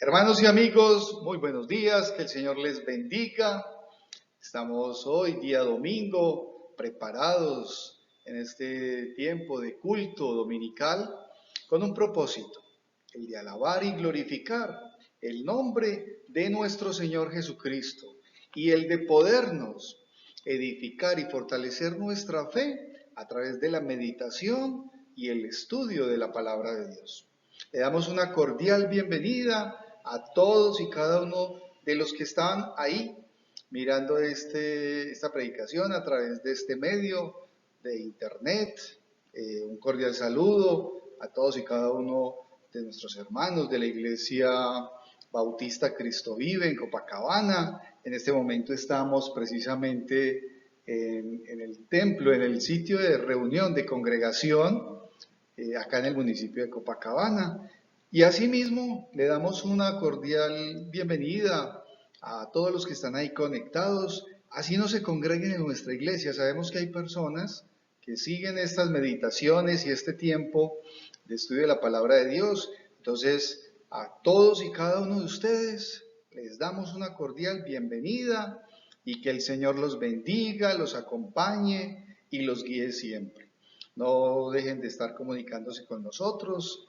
Hermanos y amigos, muy buenos días, que el Señor les bendiga. Estamos hoy, día domingo, preparados en este tiempo de culto dominical con un propósito, el de alabar y glorificar el nombre de nuestro Señor Jesucristo y el de podernos edificar y fortalecer nuestra fe a través de la meditación y el estudio de la palabra de Dios. Le damos una cordial bienvenida a todos y cada uno de los que están ahí mirando esta predicación a través de este medio de internet. Un cordial saludo a todos y cada uno de nuestros hermanos de la Iglesia Bautista Cristo Vive en Copacabana. En este momento estamos precisamente en el templo, en el sitio de reunión, de congregación, acá en el municipio de Copacabana. Y asimismo le damos una cordial bienvenida a todos los que están ahí conectados, así no se congreguen en nuestra iglesia. Sabemos que hay personas que siguen estas meditaciones y este tiempo de estudio de la palabra de Dios. Entonces, a todos y cada uno de ustedes les damos una cordial bienvenida y que el Señor los bendiga, los acompañe y los guíe siempre. No dejen de estar comunicándose con nosotros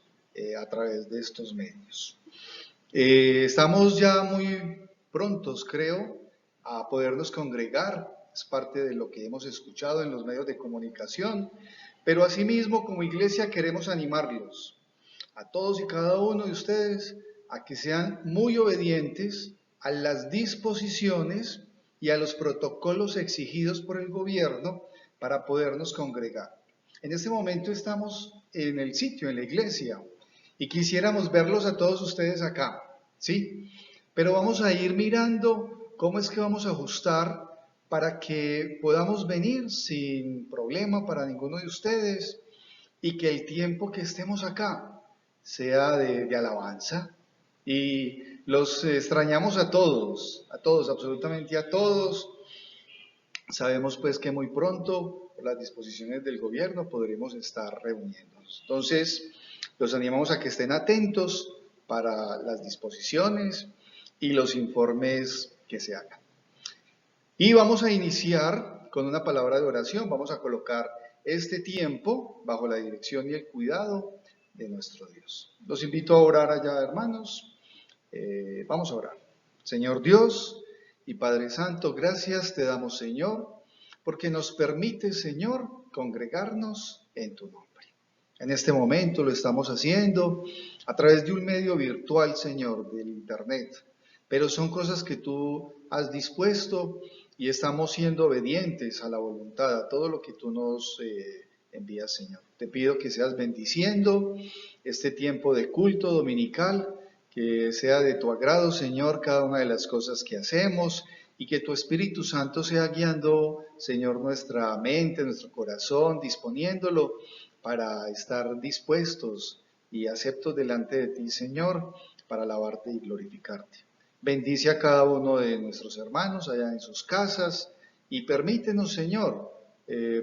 a través de estos medios. Estamos ya muy prontos, creo, a podernos congregar. Es parte de lo que hemos escuchado en los medios de comunicación, pero asimismo como iglesia queremos animarlos a todos y cada uno de ustedes a que sean muy obedientes a las disposiciones y a los protocolos exigidos por el gobierno para podernos congregar. En este momento estamos en el sitio, en la iglesia, y quisiéramos verlos a todos ustedes acá, ¿sí? Pero vamos a ir mirando cómo es que vamos a ajustar para que podamos venir sin problema para ninguno de ustedes y que el tiempo que estemos acá sea de alabanza. Y los extrañamos a todos, absolutamente a todos. Sabemos pues que muy pronto, por las disposiciones del gobierno, podremos estar reuniéndonos. Entonces, los animamos a que estén atentos para las disposiciones y los informes que se hagan. Y vamos a iniciar con una palabra de oración. Vamos a colocar este tiempo bajo la dirección y el cuidado de nuestro Dios. Los invito a orar allá, hermanos. Vamos a orar. Señor Dios y Padre Santo, gracias te damos, Señor, porque nos permite, Señor, congregarnos en tu nombre. En este momento lo estamos haciendo a través de un medio virtual, Señor, del internet, pero son cosas que tú has dispuesto y estamos siendo obedientes a la voluntad, a todo lo que tú nos envías, Señor. Te pido que seas bendiciendo este tiempo de culto dominical, que sea de tu agrado, Señor, cada una de las cosas que hacemos y que tu Espíritu Santo sea guiando, Señor, nuestra mente, nuestro corazón, disponiéndolo para estar dispuestos y aceptos delante de ti, Señor, para alabarte y glorificarte. Bendice a cada uno de nuestros hermanos allá en sus casas y permítenos, Señor,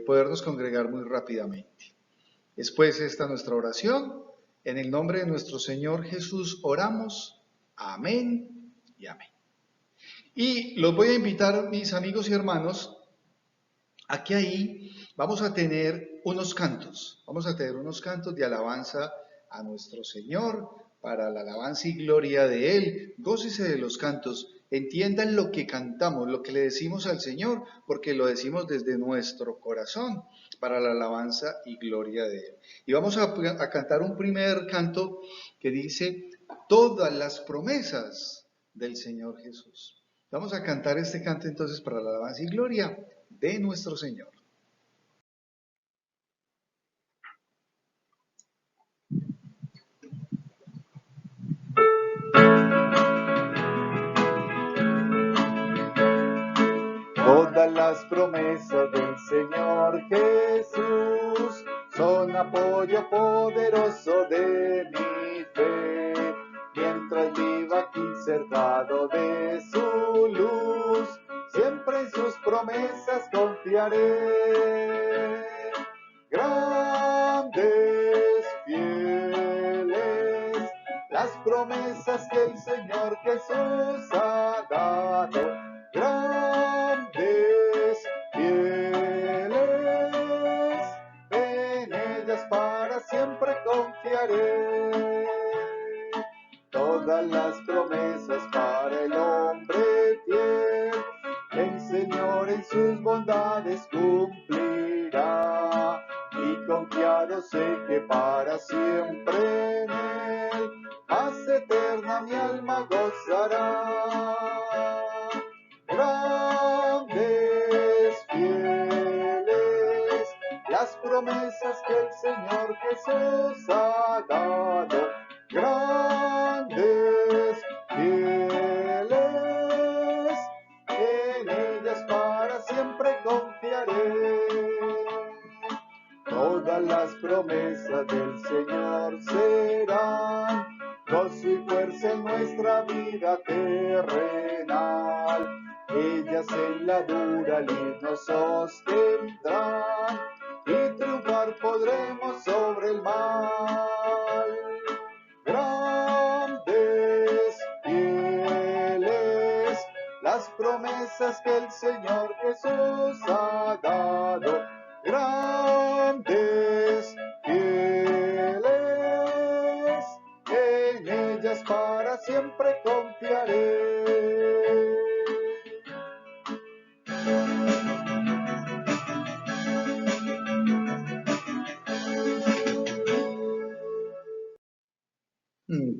podernos congregar muy rápidamente. Después esta nuestra oración. En el nombre de nuestro Señor Jesús oramos. Amén y amén. Y los voy a invitar, mis amigos y hermanos, a que ahí vamos a tener unos cantos. Vamos a tener unos cantos de alabanza a nuestro Señor, para la alabanza y gloria de Él. Gócese de los cantos. Entiendan lo que cantamos, lo que le decimos al Señor, porque lo decimos desde nuestro corazón, para la alabanza y gloria de Él. Y vamos a cantar un primer canto que dice, todas las promesas del Señor Jesús. Vamos a cantar este canto entonces para la alabanza y gloria de nuestro Señor. Todas las promesas del Señor Jesús son apoyo poderoso de mi fe. Mientras viva aquí cercado de su luz, siempre en sus promesas confiaré. Grandes, fieles, las promesas que el Señor Jesús ha dado. Grandes, fieles, en ellas para siempre confiaré. Todas las promesas para el hombre fiel, el Señor en sus bondades cumplirá. Y confiado sé que para siempre en Él, más eterna mi alma gozará. Grandes, fieles, las promesas que el Señor Jesús ha dado. Grandes, fieles, en ellas para siempre confiaré. Todas las promesas del Señor serán gozo y fuerza en nuestra vida terrenal. Ellas en la dura lid nos sostendrán y triunfar podremos sobre el mal. Grandes, fieles, las promesas que el Señor Jesús ha dado. Grandes, fieles, en ellas para siempre confiaré.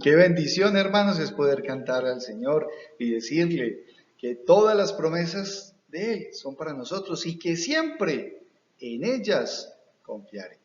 Qué bendición, hermanos, es poder cantar al Señor y decirle que todas las promesas de Él son para nosotros y que siempre en ellas confiaré.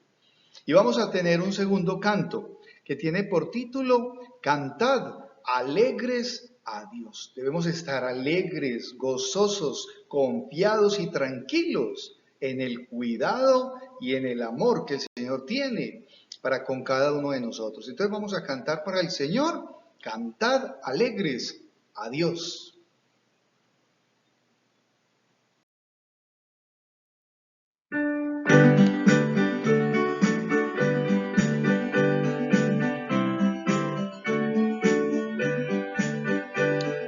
Y vamos a tener un segundo canto que tiene por título Cantad alegres a Dios. Debemos estar alegres, gozosos, confiados y tranquilos en el cuidado y en el amor que el Señor tiene para con cada uno de nosotros. Entonces vamos a cantar para el Señor, cantad alegres a Dios.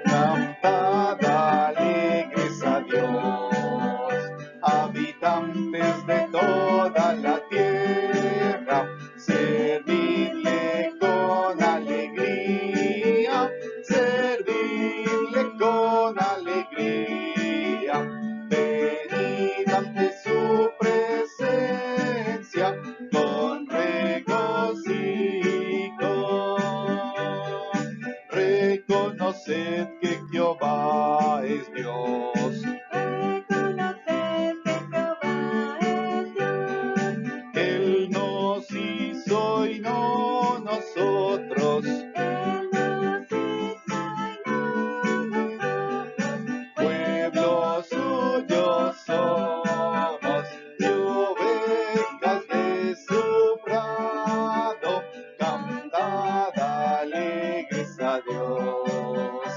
Cantad alegres a Dios, habitantes de toda la tierra, servidle con alegría, servidle con alegría. Venid ante su presencia con regocijo. Reconoced que Jehová es Dios. Reconoced que Jehová es Dios. Él nos hizo y no nosotros. Él nos hizo y no nosotros. Pueblo suyo somos, y ovejas de su prado. Cantad alegres a Dios,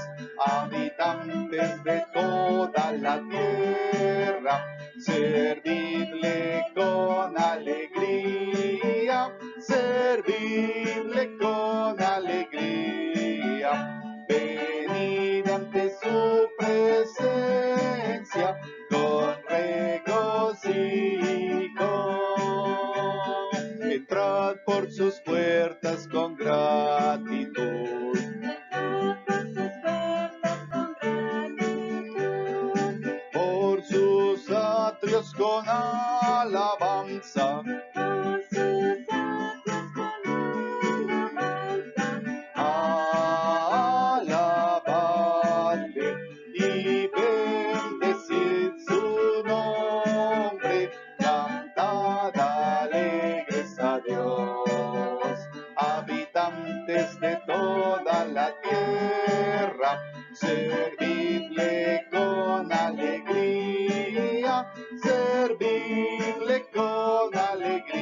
habitantes de toda la tierra, servidle con alegría, servidle con alegría. Venid ante su presencia con regocijo. Entrad por sus puertas con gratitud. Entrad por sus puertas con gratitud. Por sus atrios con alabanza. Por sus atrios con alabanza. Alabadle y bendecid su nombre. Cantad alegres a Dios, habitantes de toda la tierra, servidle con alegría, servidle con alegría.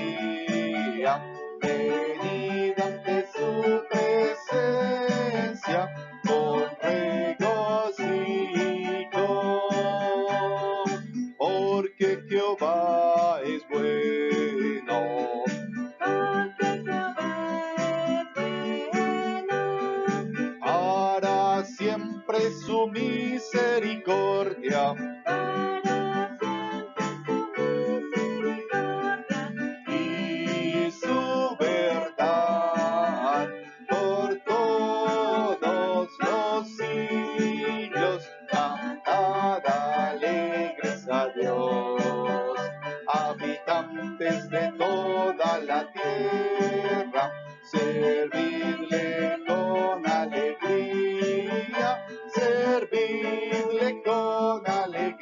habitantes de toda la tierra, servidle con alegría, servidle con alegría.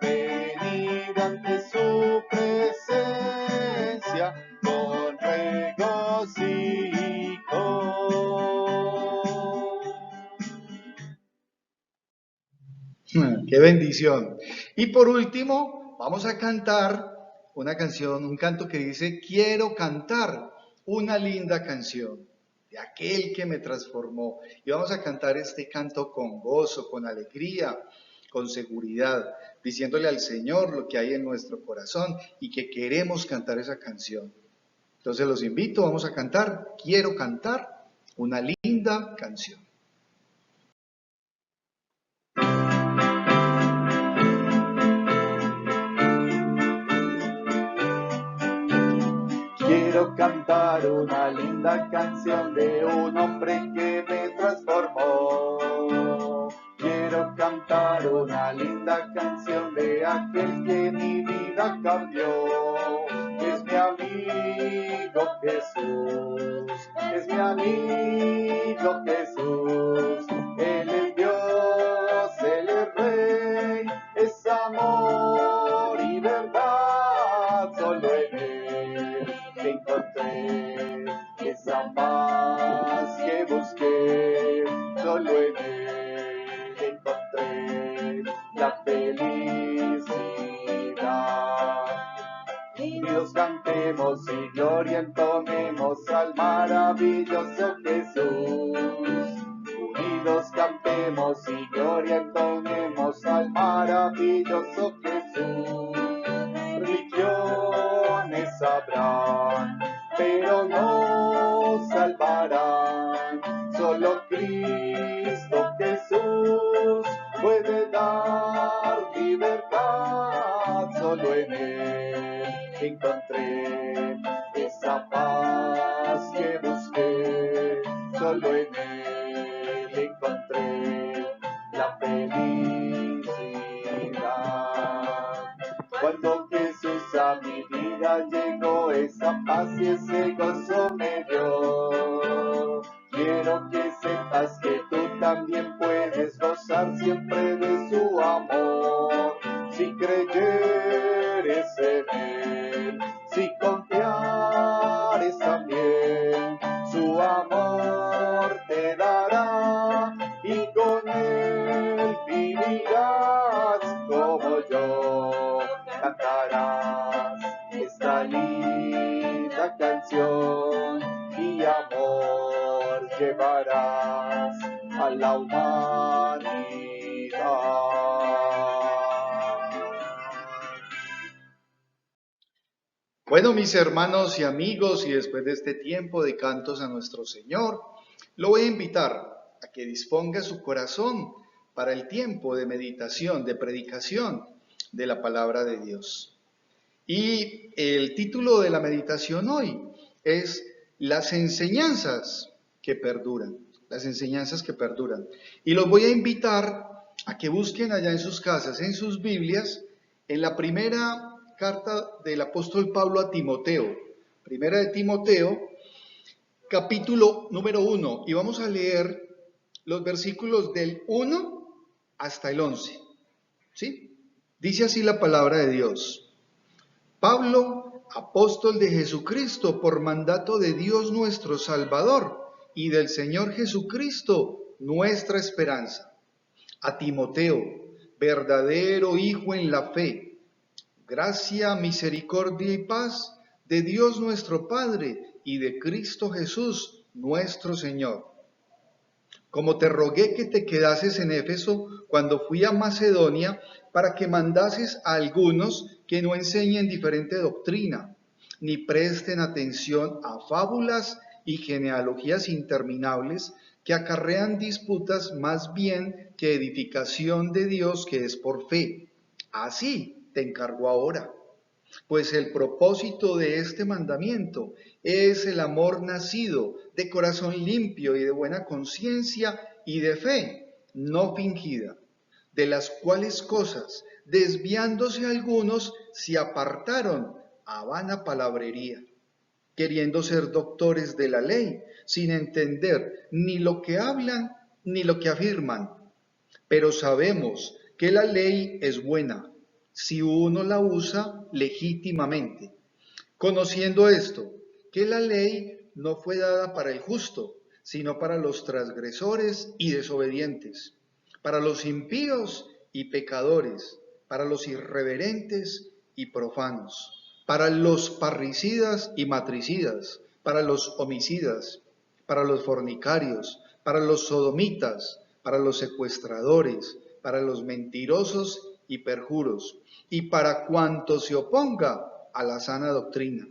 Venid ante su presencia con regocijo. ¡Qué bendición! Y por último, vamos a cantar una canción, un canto que dice, quiero cantar una linda canción de aquel que me transformó. Y vamos a cantar este canto con gozo, con alegría, con seguridad, diciéndole al Señor lo que hay en nuestro corazón y que queremos cantar esa canción. Entonces los invito, vamos a cantar, quiero cantar una linda canción. Quiero cantar una linda canción de un hombre que me transformó. Quiero cantar una linda canción de aquel que mi vida cambió. Es mi amigo Jesús, es mi amigo Jesús. Él es Dios, Él es Rey, es amor y verdad, solo en Él encontré esa paz que busqué, solo en Él encontré la felicidad. Unidos cantemos y gloria entonemos al maravilloso Jesús. Unidos cantemos y gloria entonemos al maravilloso Jesús. Religiones habrán, pero no salvarán. Solo Cristo Jesús puede dar libertad. Solo en Él encontré esa paz que busqué. Solo en Él encontré la felicidad. Cuando Jesús a mi vida llegó, esa paz y ese gozo me dio. Quiero que sepas que tú también puedes gozar siempre de su amor. Si creyeres en Él, si confiares también, su amor te dará y con Él vivirás como yo. Cantarás esta linda canción y amor llevarás a la humanidad. Bueno, mis hermanos y amigos, y después de este tiempo de cantos a nuestro Señor, lo voy a invitar a que disponga su corazón para el tiempo de meditación, de predicación de la palabra de Dios. Y el título de la meditación hoy es Las enseñanzas que perduran, las enseñanzas que perduran. Y los voy a invitar a que busquen allá en sus casas, en sus Biblias, en la primera carta del apóstol Pablo a Timoteo, primera de Timoteo, capítulo número 1, y vamos a leer los versículos del 1 hasta el 11, ¿sí? Dice así la palabra de Dios. Pablo, apóstol de Jesucristo, por mandato de Dios nuestro Salvador y del Señor Jesucristo, nuestra esperanza. A Timoteo, verdadero hijo en la fe, gracia, misericordia y paz de Dios nuestro Padre y de Cristo Jesús, nuestro Señor. Como te rogué que te quedases en Éfeso cuando fui a Macedonia, para que mandases a algunos que no enseñen diferente doctrina, ni presten atención a fábulas y genealogías interminables que acarrean disputas más bien que edificación de Dios que es por fe. Así te encargo ahora. Pues el propósito de este mandamiento es el amor nacido de corazón limpio y de buena conciencia y de fe no fingida, de las cuales cosas desviándose algunos, se apartaron a vana palabrería, queriendo ser doctores de la ley, sin entender ni lo que hablan ni lo que afirman. Pero sabemos que la ley es buena si uno la usa legítimamente, conociendo esto, que la ley no fue dada para el justo, sino para los transgresores y desobedientes, para los impíos y pecadores, para los irreverentes y profanos, para los parricidas y matricidas, para los homicidas, para los fornicarios, para los sodomitas, para los secuestradores, para los mentirosos y perjuros, y para cuanto se oponga a la sana doctrina,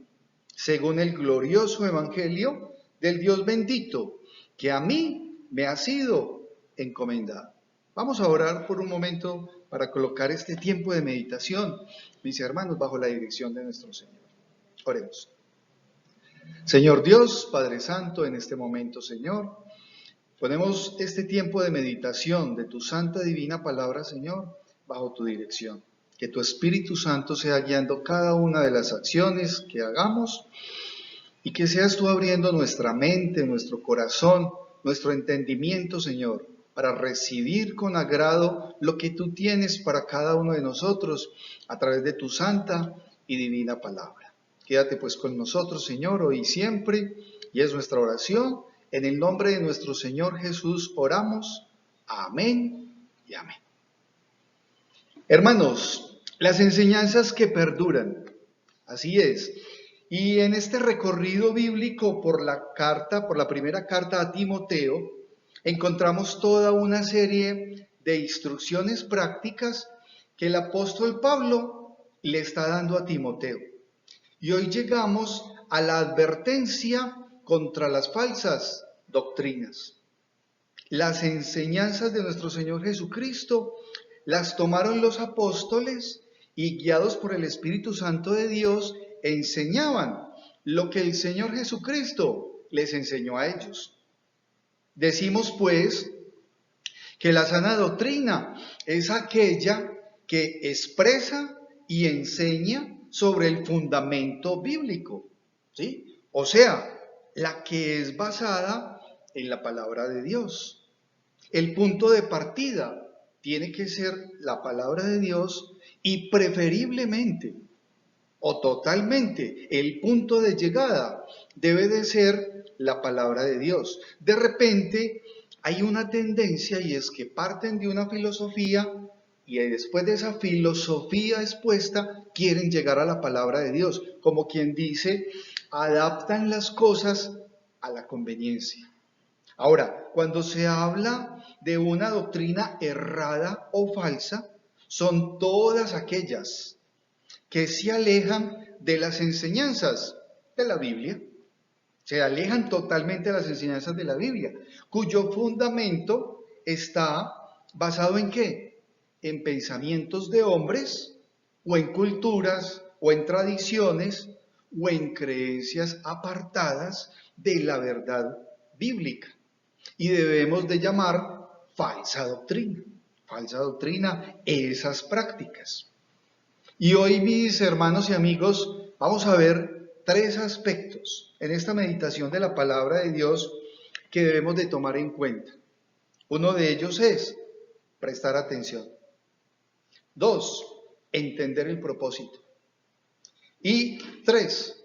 según el glorioso evangelio del Dios bendito, que a mí me ha sido encomendado. Vamos a orar por un momento para colocar este tiempo de meditación, mis hermanos, bajo la dirección de nuestro Señor. Oremos. Señor Dios, Padre Santo, en este momento, Señor, ponemos este tiempo de meditación de tu santa divina palabra, Señor, bajo tu dirección. Que tu Espíritu Santo sea guiando cada una de las acciones que hagamos y que seas tú abriendo nuestra mente, nuestro corazón, nuestro entendimiento, Señor, para recibir con agrado lo que tú tienes para cada uno de nosotros a través de tu santa y divina palabra. Quédate pues con nosotros, Señor, hoy y siempre, y es nuestra oración. En el nombre de nuestro Señor Jesús oramos. Amén y amén. Hermanos, las enseñanzas que perduran, así es. Y en este recorrido bíblico por la primera carta a Timoteo, encontramos toda una serie de instrucciones prácticas que el apóstol Pablo le está dando a Timoteo. Y hoy llegamos a la advertencia contra las falsas doctrinas. Las enseñanzas de nuestro Señor Jesucristo las tomaron los apóstoles y, guiados por el Espíritu Santo de Dios, enseñaban lo que el Señor Jesucristo les enseñó a ellos. Decimos pues que la sana doctrina es aquella que expresa y enseña sobre el fundamento bíblico, ¿sí? O sea, la que es basada en la palabra de Dios. El punto de partida tiene que ser la palabra de Dios y preferiblemente o totalmente el punto de llegada debe de ser la palabra de Dios. De repente hay una tendencia y es que parten de una filosofía y después de esa filosofía expuesta quieren llegar a la palabra de Dios, como quien dice, adaptan las cosas a la conveniencia. Ahora, cuando se habla de una doctrina errada o falsa, son todas aquellas que se alejan de las enseñanzas de la Biblia, se alejan totalmente de las enseñanzas de la Biblia, cuyo fundamento está basado ¿en qué? En pensamientos de hombres, o en culturas, o en tradiciones, o en creencias apartadas de la verdad bíblica. Y debemos de llamar falsa doctrina esas prácticas. Y hoy, mis hermanos y amigos, vamos a ver tres aspectos en esta meditación de la palabra de Dios que debemos de tomar en cuenta. Uno de ellos es prestar atención. 2, entender el propósito. Y 3,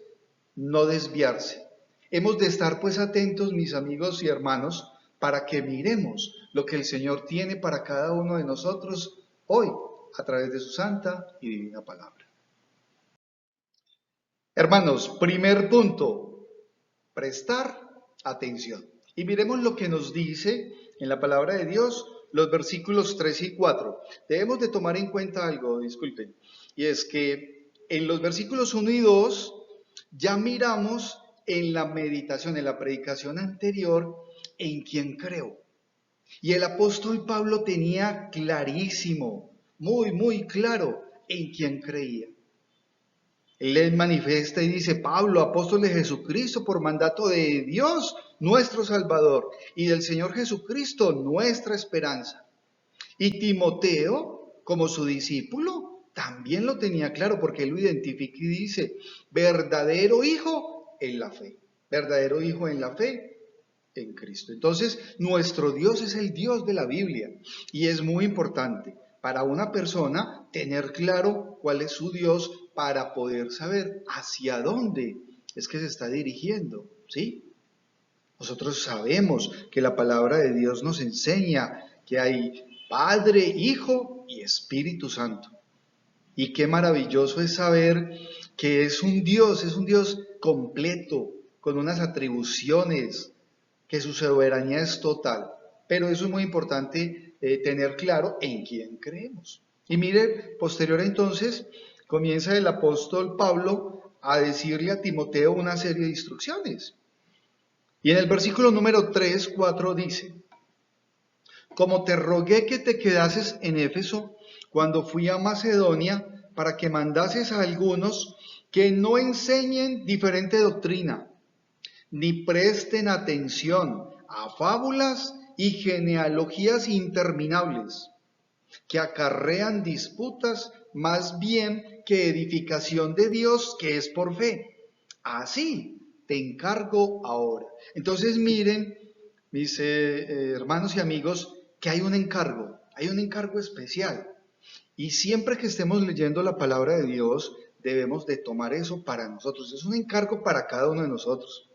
no desviarse. Hemos de estar pues atentos, mis amigos y hermanos, para que miremos lo que el Señor tiene para cada uno de nosotros hoy, a través de su santa y divina palabra. Hermanos, primer punto, prestar atención. Y miremos lo que nos dice en la palabra de Dios, los versículos 3 y 4. Debemos de tomar en cuenta algo, disculpen, y es que en los versículos 1 y 2 ya miramos en la meditación, en la predicación anterior, en quién creo. Y el apóstol Pablo tenía clarísimo, muy claro en quién creía. Él les manifiesta y dice: Pablo, apóstol de Jesucristo, por mandato de Dios, nuestro Salvador, y del Señor Jesucristo, nuestra esperanza. Y Timoteo, como su discípulo, también lo tenía claro porque él lo identifica y dice, verdadero hijo en la fe, verdadero hijo en la fe en Cristo. Entonces, nuestro Dios es el Dios de la Biblia y es muy importante para una persona tener claro cuál es su Dios para poder saber hacia dónde es que se está dirigiendo, ¿sí? Nosotros sabemos que la palabra de Dios nos enseña que hay Padre, Hijo y Espíritu Santo. Y qué maravilloso es saber que es un Dios completo, con unas atribuciones, que su soberanía es total. Pero eso es muy importante tener claro en quién creemos. Y mire, posterior entonces, comienza el apóstol Pablo a decirle a Timoteo una serie de instrucciones. Y en el versículo número 3, 4 dice, como te rogué que te quedases en Éfeso cuando fui a Macedonia para que mandases a algunos que no enseñen diferente doctrina, ni presten atención a fábulas y genealogías interminables, que acarrean disputas más bien que edificación de Dios que es por fe. Así te encargo ahora. Entonces miren, mis hermanos y amigos, que hay un encargo especial. Y siempre que estemos leyendo la palabra de Dios, debemos de tomar eso para nosotros. Es un encargo para cada uno de nosotros.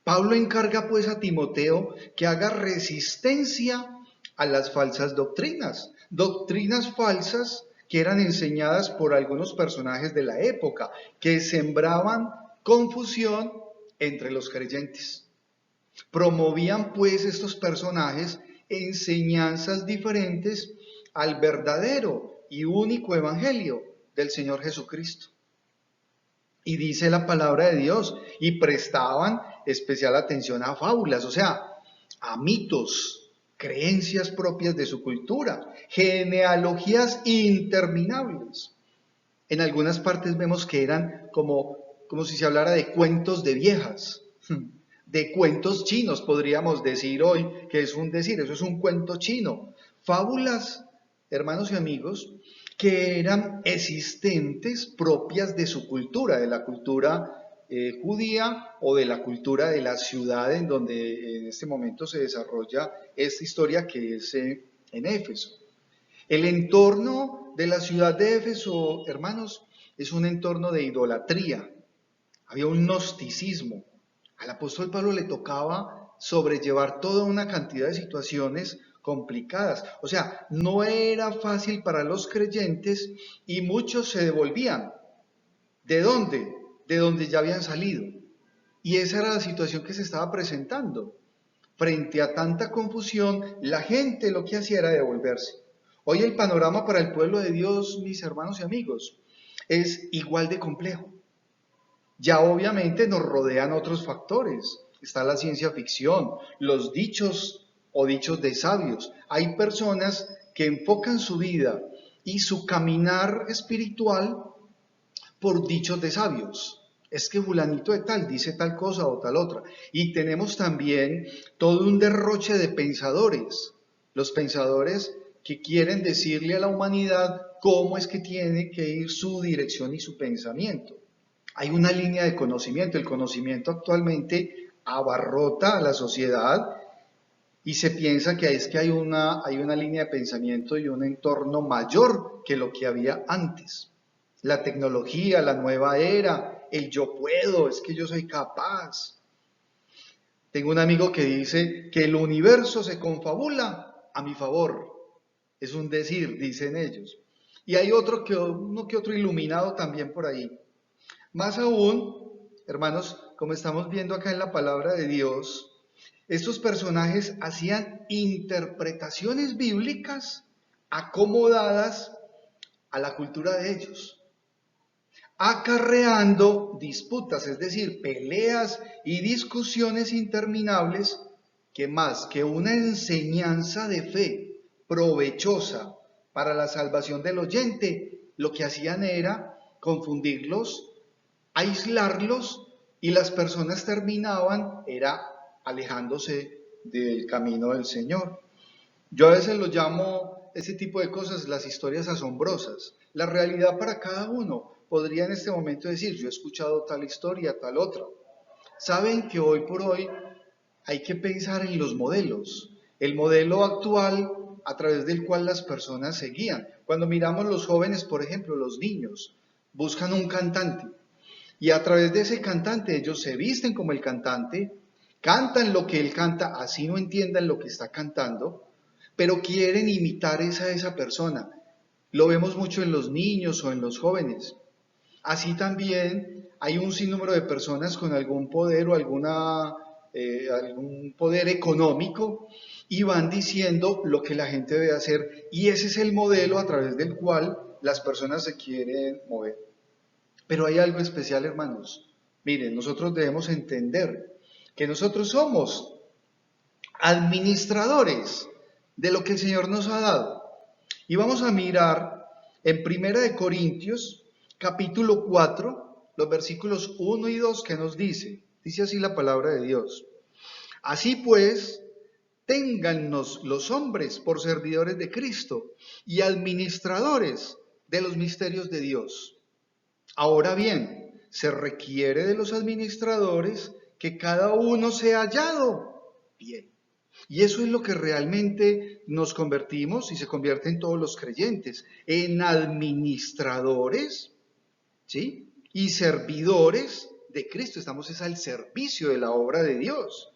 Pablo encarga pues a Timoteo que haga resistencia a las falsas doctrinas, doctrinas falsas que eran enseñadas por algunos personajes de la época, que sembraban confusión entre los creyentes. Promovían pues estos personajes enseñanzas diferentes al verdadero y único evangelio del Señor Jesucristo. Y dice la palabra de Dios, y prestaban especial atención a fábulas, o sea, a mitos, creencias propias de su cultura, genealogías interminables. En algunas partes vemos que eran como si se hablara de cuentos de viejas, de cuentos chinos, podríamos decir hoy, que es un decir, eso es un cuento chino. Fábulas, hermanos y amigos, que eran existentes propias de su cultura, de la cultura judía o de la cultura de la ciudad en donde en este momento se desarrolla esta historia que es en Éfeso. El entorno de la ciudad de Éfeso, hermanos, es un entorno de idolatría. Había un gnosticismo. Al apóstol Pablo le tocaba sobrellevar toda una cantidad de situaciones complicadas. O sea, no era fácil para los creyentes y muchos se devolvían. ¿De dónde? De donde ya habían salido. Y esa era la situación que se estaba presentando. Frente a tanta confusión, la gente lo que hacía era devolverse. Hoy el panorama para el pueblo de Dios, mis hermanos y amigos, es igual de complejo. Ya obviamente nos rodean otros factores. Está la ciencia ficción, los dichos o dichos de sabios. Hay personas que enfocan su vida y su caminar espiritual por dichos de sabios. Es que fulanito de tal dice tal cosa o tal otra. Y tenemos también todo un derroche de pensadores. Los pensadores que quieren decirle a la humanidad cómo es que tiene que ir su dirección y su pensamiento. Hay una línea de conocimiento. El conocimiento actualmente abarrota a la sociedad y se piensa que es que hay una línea de pensamiento y un entorno mayor que lo que había antes. La tecnología, la nueva era, el yo puedo, es que yo soy capaz. Tengo un amigo que dice que el universo se confabula a mi favor. Es un decir, dicen ellos. Y hay uno que otro iluminado también por ahí. Más aún, hermanos, como estamos viendo acá en la palabra de Dios, estos personajes hacían interpretaciones bíblicas acomodadas a la cultura de ellos, acarreando disputas, es decir, peleas y discusiones interminables que más que una enseñanza de fe provechosa para la salvación del oyente, lo que hacían era confundirlos, aislarlos y las personas terminaban alejándose del camino del Señor. Yo a veces lo llamo ese tipo de cosas, las historias asombrosas. La realidad para cada uno podría en este momento decir, yo he escuchado tal historia, tal otra. Saben que hoy por hoy hay que pensar en los modelos, el modelo actual a través del cual las personas se guían. Cuando miramos los jóvenes, por ejemplo, los niños, buscan un cantante y a través de ese cantante ellos se visten como el cantante, cantan lo que él canta, así no entiendan lo que está cantando, pero quieren imitar esa persona. Lo vemos mucho en los niños o en los jóvenes. Así también hay un sinnúmero de personas con algún poder o algún poder económico y van diciendo lo que la gente debe hacer y ese es el modelo a través del cual las personas se quieren mover. Pero hay algo especial, hermanos. Miren, nosotros debemos entender que nosotros somos administradores de lo que el Señor nos ha dado. Y vamos a mirar en Primera de Corintios, capítulo 4, los versículos 1 y 2 que nos dice. Dice así la palabra de Dios. Así pues, téngannos los hombres por servidores de Cristo y administradores de los misterios de Dios. Ahora bien, se requiere de los administradores que cada uno sea hallado bien. Y eso es lo que realmente nos convertimos y se convierten todos los creyentes, en administradores, ¿sí? Y servidores de Cristo. Estamos es al servicio de la obra de Dios,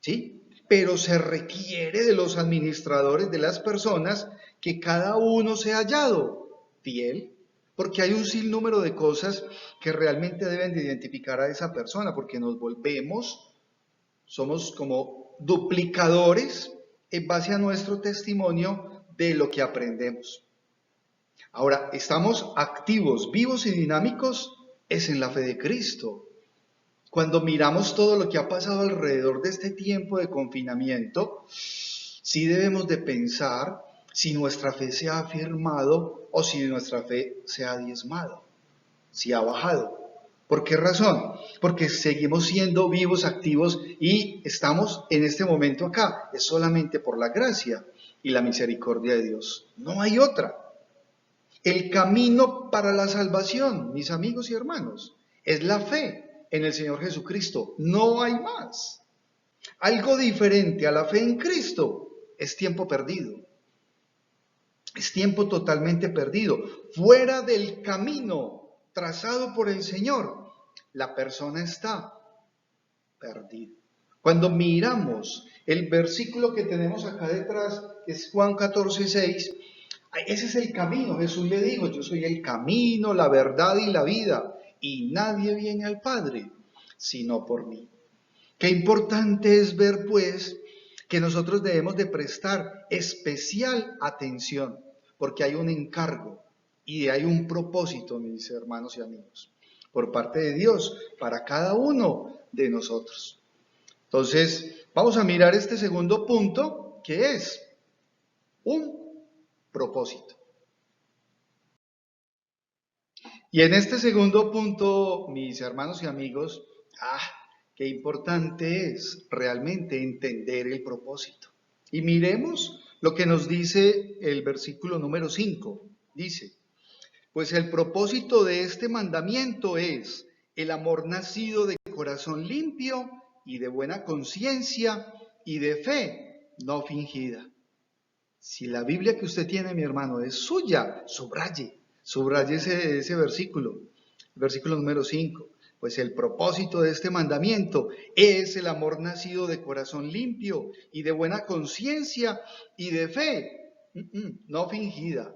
¿sí? Pero se requiere de los administradores, de las personas, que cada uno sea hallado fiel, porque hay un sinnúmero de cosas que realmente deben de identificar a esa persona, porque nos volvemos, somos como duplicadores en base a nuestro testimonio de lo que aprendemos. Ahora, estamos activos, vivos y dinámicos, es en la fe de Cristo. Cuando miramos todo lo que ha pasado alrededor de este tiempo de confinamiento, sí debemos de pensar si nuestra fe se ha afirmado o si nuestra fe se ha diezmado, si ha bajado. ¿Por qué razón? Porque seguimos siendo vivos, activos y estamos en este momento acá. Es solamente por la gracia y la misericordia de Dios. No hay otra. El camino para la salvación, mis amigos y hermanos, es la fe en el Señor Jesucristo. No hay más. Algo diferente a la fe en Cristo es tiempo perdido. Es tiempo totalmente perdido. Fuera del camino trazado por el Señor, la persona está perdida. Cuando miramos el versículo que tenemos acá detrás, que es Juan 14:6, ese es el camino. Jesús le dijo, yo soy el camino, la verdad y la vida, y nadie viene al Padre sino por mí. Qué importante es ver, pues, que nosotros debemos de prestar especial atención, porque hay un encargo y hay un propósito, mis hermanos y amigos, por parte de Dios para cada uno de nosotros. Entonces, vamos a mirar este segundo punto, que es un propósito. Y en este segundo punto, mis hermanos y amigos, qué importante es realmente entender el propósito. Y miremos lo que nos dice el versículo número 5. Dice, pues el propósito de este mandamiento es el amor nacido de corazón limpio y de buena conciencia y de fe no fingida. Si la Biblia que usted tiene, mi hermano, es suya, subraye ese versículo, versículo número 5. Pues el propósito de este mandamiento es el amor nacido de corazón limpio y de buena conciencia y de fe, no fingida.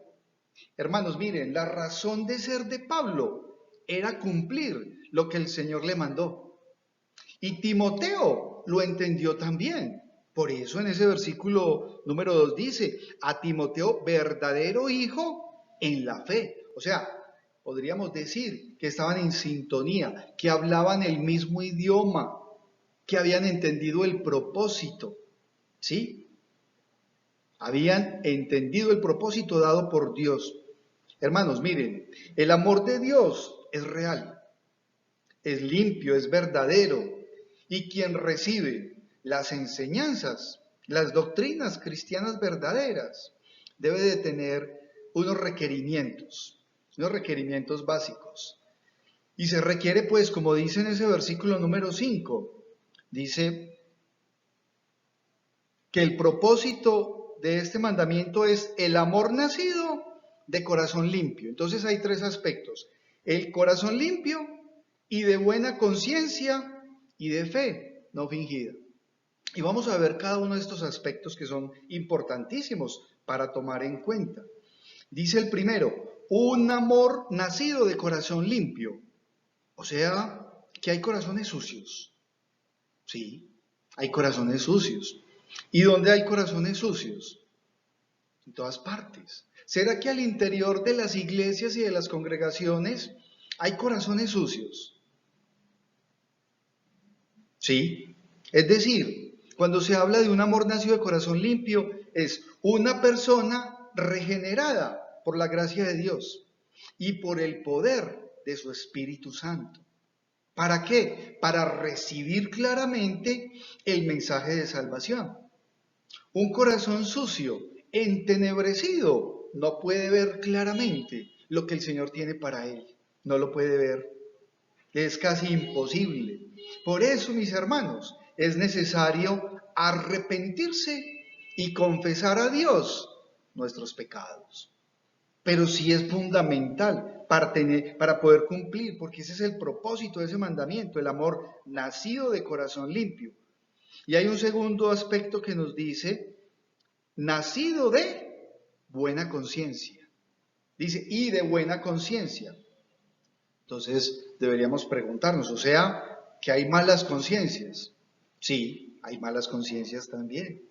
Hermanos, miren, la razón de ser de Pablo era cumplir lo que el Señor le mandó. Y Timoteo lo entendió también. Por eso en ese versículo número 2 dice, a Timoteo, verdadero hijo en la fe. O sea, podríamos decir que estaban en sintonía, que hablaban el mismo idioma, que habían entendido el propósito, ¿sí? Habían entendido el propósito dado por Dios. Hermanos, miren, el amor de Dios es real, es limpio, es verdadero, y quien recibe las enseñanzas, las doctrinas cristianas verdaderas, debe de tener unos requerimientos básicos. Y se requiere, pues, como dice en ese versículo número 5, dice que el propósito de este mandamiento es el amor nacido de corazón limpio. Entonces hay tres aspectos: el corazón limpio y de buena conciencia y de fe no fingida. Y vamos a ver cada uno de estos aspectos que son importantísimos para tomar en cuenta. Dice el primero, un amor nacido de corazón limpio. O sea, que hay corazones sucios. Sí, hay corazones sucios. ¿Y dónde hay corazones sucios? En todas partes. ¿Será que al interior de las iglesias y de las congregaciones hay corazones sucios? Sí. Es decir, cuando se habla de un amor nacido de corazón limpio, es una persona regenerada por la gracia de Dios y por el poder de su Espíritu Santo. ¿Para qué? Para recibir claramente el mensaje de salvación. Un corazón sucio, entenebrecido, no puede ver claramente lo que el Señor tiene para él. No lo puede ver. Es casi imposible. Por eso, mis hermanos, es necesario arrepentirse y confesar a Dios nuestros pecados. Pero sí es fundamental para poder cumplir, porque ese es el propósito de ese mandamiento, el amor nacido de corazón limpio. Y hay un segundo aspecto que nos dice, nacido de buena conciencia. Dice, y de buena conciencia. Entonces deberíamos preguntarnos, o sea, que hay malas conciencias. Sí, hay malas conciencias también.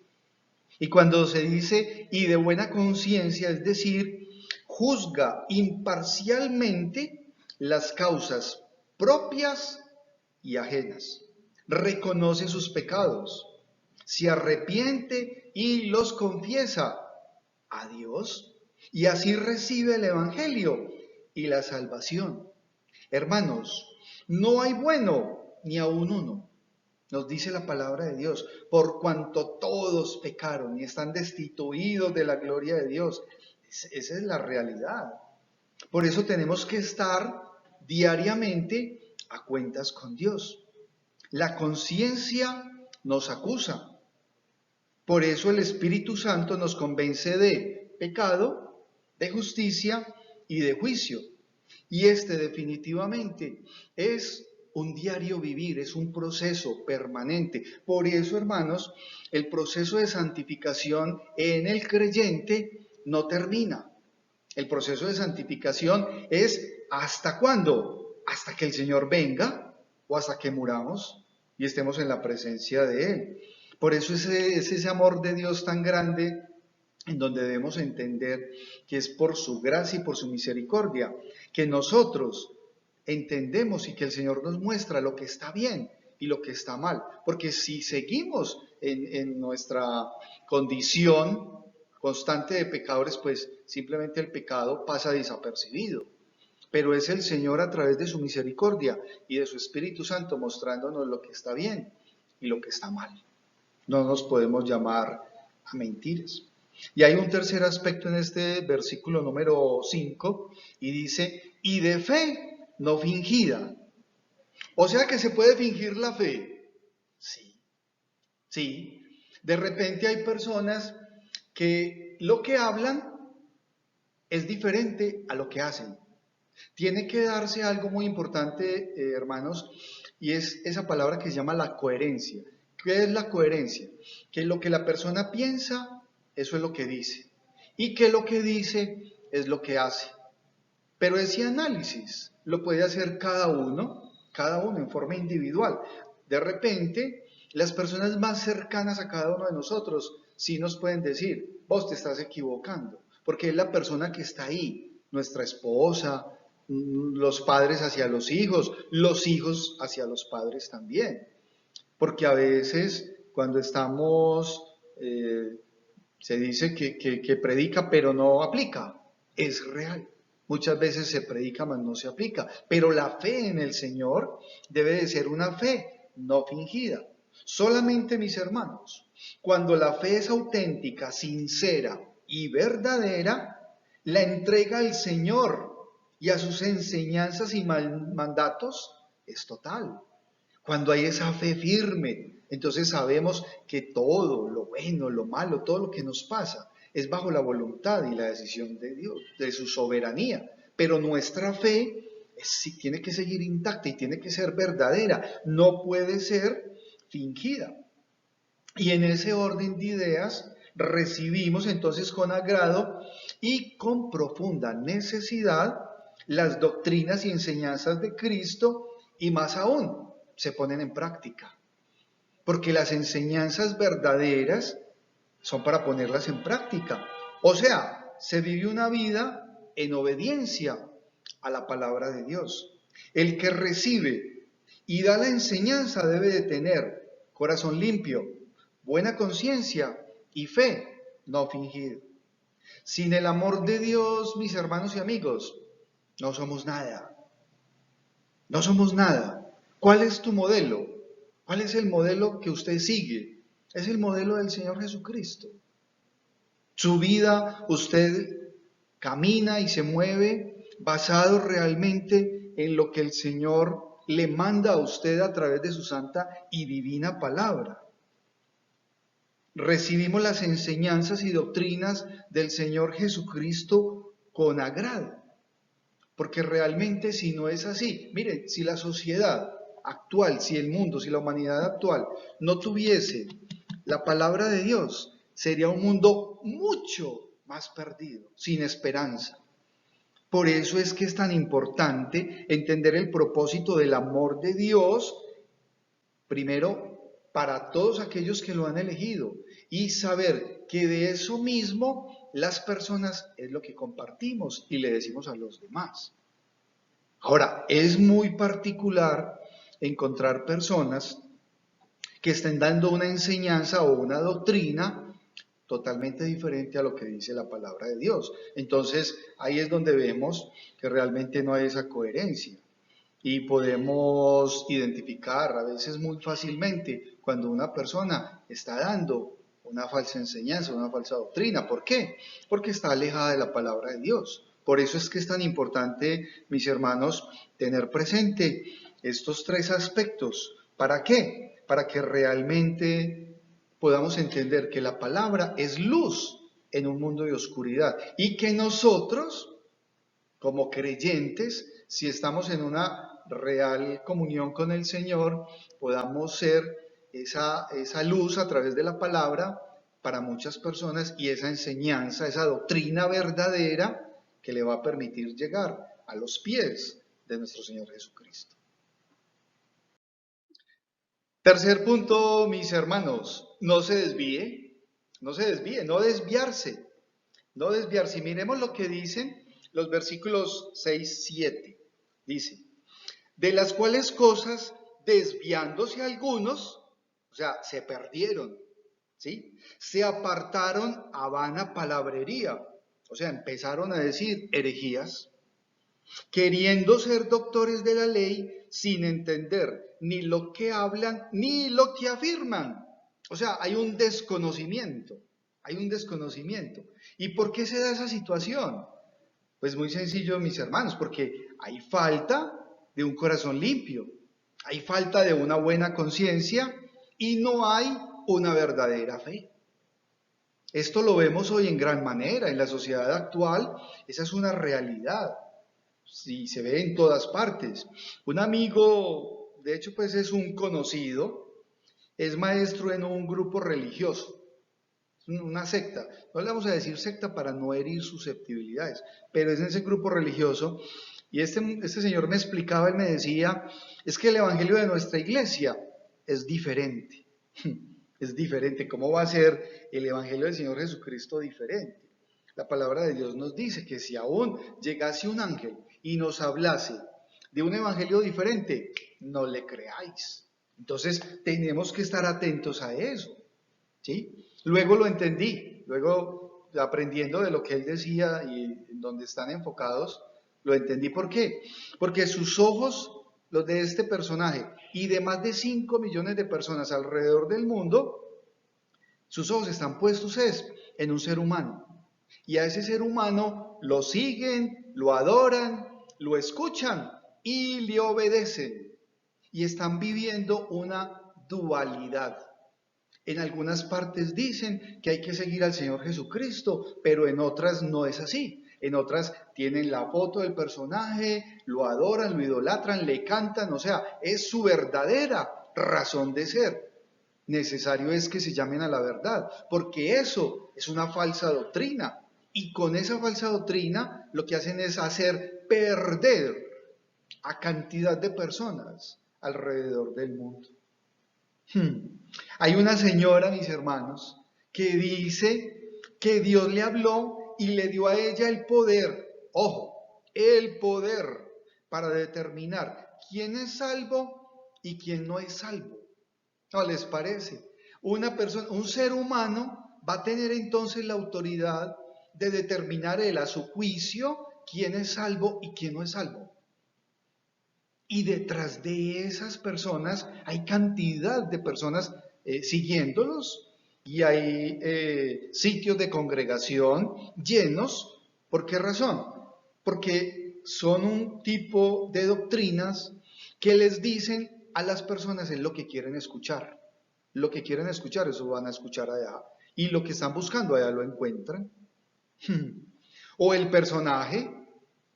Y cuando se dice y de buena conciencia, es decir, juzga imparcialmente las causas propias y ajenas. Reconoce sus pecados, se arrepiente y los confiesa a Dios y así recibe el Evangelio y la salvación. Hermanos, no hay bueno ni aun uno. Nos dice la palabra de Dios, por cuanto todos pecaron y están destituidos de la gloria de Dios. Esa es la realidad. Por eso tenemos que estar diariamente a cuentas con Dios. La conciencia nos acusa. Por eso el Espíritu Santo nos convence de pecado, de justicia y de juicio. Y este definitivamente es un diario vivir, es un proceso permanente. Por eso, hermanos, el proceso de santificación en el creyente no termina. El proceso de santificación es ¿hasta cuándo? Hasta que el Señor venga o hasta que muramos y estemos en la presencia de Él. Por eso es ese amor de Dios tan grande en donde debemos entender que es por su gracia y por su misericordia que nosotros entendemos y que el Señor nos muestra lo que está bien y lo que está mal. Porque si seguimos en nuestra condición constante de pecadores, pues simplemente el pecado pasa desapercibido. Pero es el Señor a través de su misericordia y de su Espíritu Santo mostrándonos lo que está bien y lo que está mal. No nos podemos llamar a mentiras. Y hay un tercer aspecto en este versículo número 5 y dice, y de fe no fingida. O sea que se puede fingir la fe. Sí, sí. De repente hay personas que lo que hablan es diferente a lo que hacen. Tiene que darse algo muy importante, hermanos, y es esa palabra que se llama la coherencia. ¿Qué es la coherencia? Que lo que la persona piensa, eso es lo que dice. Y que lo que dice es lo que hace. Pero ese análisis lo puede hacer cada uno en forma individual. De repente, las personas más cercanas a cada uno de nosotros sí nos pueden decir, vos te estás equivocando, porque es la persona que está ahí, nuestra esposa, los padres hacia los hijos hacia los padres también. Porque a veces cuando estamos, se dice que predica pero no aplica, es real. Muchas veces se predica mas no se aplica, pero la fe en el Señor debe de ser una fe no fingida. Solamente, mis hermanos, cuando la fe es auténtica, sincera y verdadera la entrega al Señor y a sus enseñanzas y mandatos es total. Cuando hay esa fe firme, entonces sabemos que todo, lo bueno, lo malo, todo lo que nos pasa, es bajo la voluntad y la decisión de Dios, de su soberanía. Pero nuestra fe sí tiene que seguir intacta y tiene que ser verdadera, no puede ser fingida. Y en ese orden de ideas recibimos entonces con agrado y con profunda necesidad las doctrinas y enseñanzas de Cristo, y más aún se ponen en práctica. Porque las enseñanzas verdaderas son para ponerlas en práctica. O sea, se vive una vida en obediencia a la palabra de Dios. El que recibe y da la enseñanza debe de tener corazón limpio, buena conciencia y fe no fingida. Sin el amor de Dios, mis hermanos y amigos, no somos nada. No somos nada. ¿Cuál es tu modelo? ¿Cuál es el modelo que usted sigue? Es el modelo del Señor Jesucristo. Su vida, usted camina y se mueve basado realmente en lo que el Señor le manda a usted a través de su santa y divina palabra. Recibimos las enseñanzas y doctrinas del Señor Jesucristo con agrado. Porque realmente si no es así, mire, si la sociedad actual, si el mundo, si la humanidad actual no tuviese la palabra de Dios, sería un mundo mucho más perdido, sin esperanza. Por eso es que es tan importante entender el propósito del amor de Dios, primero para todos aquellos que lo han elegido, y saber que de eso mismo las personas es lo que compartimos y le decimos a los demás. Ahora, es muy particular encontrar personas que estén dando una enseñanza o una doctrina totalmente diferente a lo que dice la palabra de Dios. Entonces, ahí es donde vemos que realmente no hay esa coherencia. Y podemos identificar a veces muy fácilmente cuando una persona está dando una falsa enseñanza, una falsa doctrina. ¿Por qué? Porque está alejada de la palabra de Dios. Por eso es que es tan importante, mis hermanos, tener presente estos tres aspectos. ¿Para qué? Para que realmente podamos entender que la palabra es luz en un mundo de oscuridad y que nosotros, como creyentes, si estamos en una real comunión con el Señor, podamos ser esa luz a través de la palabra para muchas personas y esa enseñanza, esa doctrina verdadera que le va a permitir llegar a los pies de nuestro Señor Jesucristo. Tercer punto, mis hermanos, no se desvíe, no desviarse. No desviarse. Miremos lo que dicen los versículos 6, 7. Dice, de las cuales cosas desviándose algunos, o sea, se perdieron, ¿sí? Se apartaron a vana palabrería, o sea, empezaron a decir herejías, queriendo ser doctores de la ley sin entender ni lo que hablan ni lo que afirman. O sea, hay un desconocimiento. ¿Y por qué se da esa situación? Pues muy sencillo, mis hermanos, porque hay falta de un corazón limpio, hay falta de una buena conciencia y no hay una verdadera fe. Esto lo vemos hoy en gran manera, en la sociedad actual, esa es una realidad, sí, se ve en todas partes. Un amigo, de hecho pues es un conocido, es maestro en un grupo religioso, una secta, no le vamos a decir secta para no herir susceptibilidades, pero es en ese grupo religioso, y este señor me explicaba, él me decía, es que el evangelio de nuestra iglesia es diferente, es diferente. ¿Cómo va a ser el evangelio del Señor Jesucristo diferente? La palabra de Dios nos dice que si aún llegase un ángel y nos hablase de un evangelio diferente, no le creáis. Entonces tenemos que estar atentos a eso, ¿sí? Luego lo entendí, luego aprendiendo de lo que él decía y en donde están enfocados, lo entendí. ¿Por qué? Porque sus ojos, los de este personaje y de más de 5 millones de personas alrededor del mundo, sus ojos están puestos en un ser humano. Y a ese ser humano lo siguen, lo adoran, lo escuchan y le obedecen. Y están viviendo una dualidad. En algunas partes dicen que hay que seguir al Señor Jesucristo, pero en otras no es así. En otras tienen la foto del personaje, lo adoran, lo idolatran, le cantan, o sea, es su verdadera razón de ser. Necesario es que se llamen a la verdad, porque eso es una falsa doctrina. Y con esa falsa doctrina lo que hacen es hacer perder a cantidad de personas alrededor del mundo. Hay una señora, mis hermanos, que dice que Dios le habló y le dio a ella el poder, ojo, el poder para determinar quién es salvo y quién no es salvo. ¿No les parece? Una persona, un ser humano va a tener entonces la autoridad de determinar él a su juicio quién es salvo y quién no es salvo. Y detrás de esas personas hay cantidad de personas siguiéndolos y hay sitios de congregación llenos. ¿Por qué razón? Porque son un tipo de doctrinas que les dicen a las personas es lo que quieren escuchar. Lo que quieren escuchar, eso van a escuchar allá. Y lo que están buscando allá lo encuentran. O el personaje,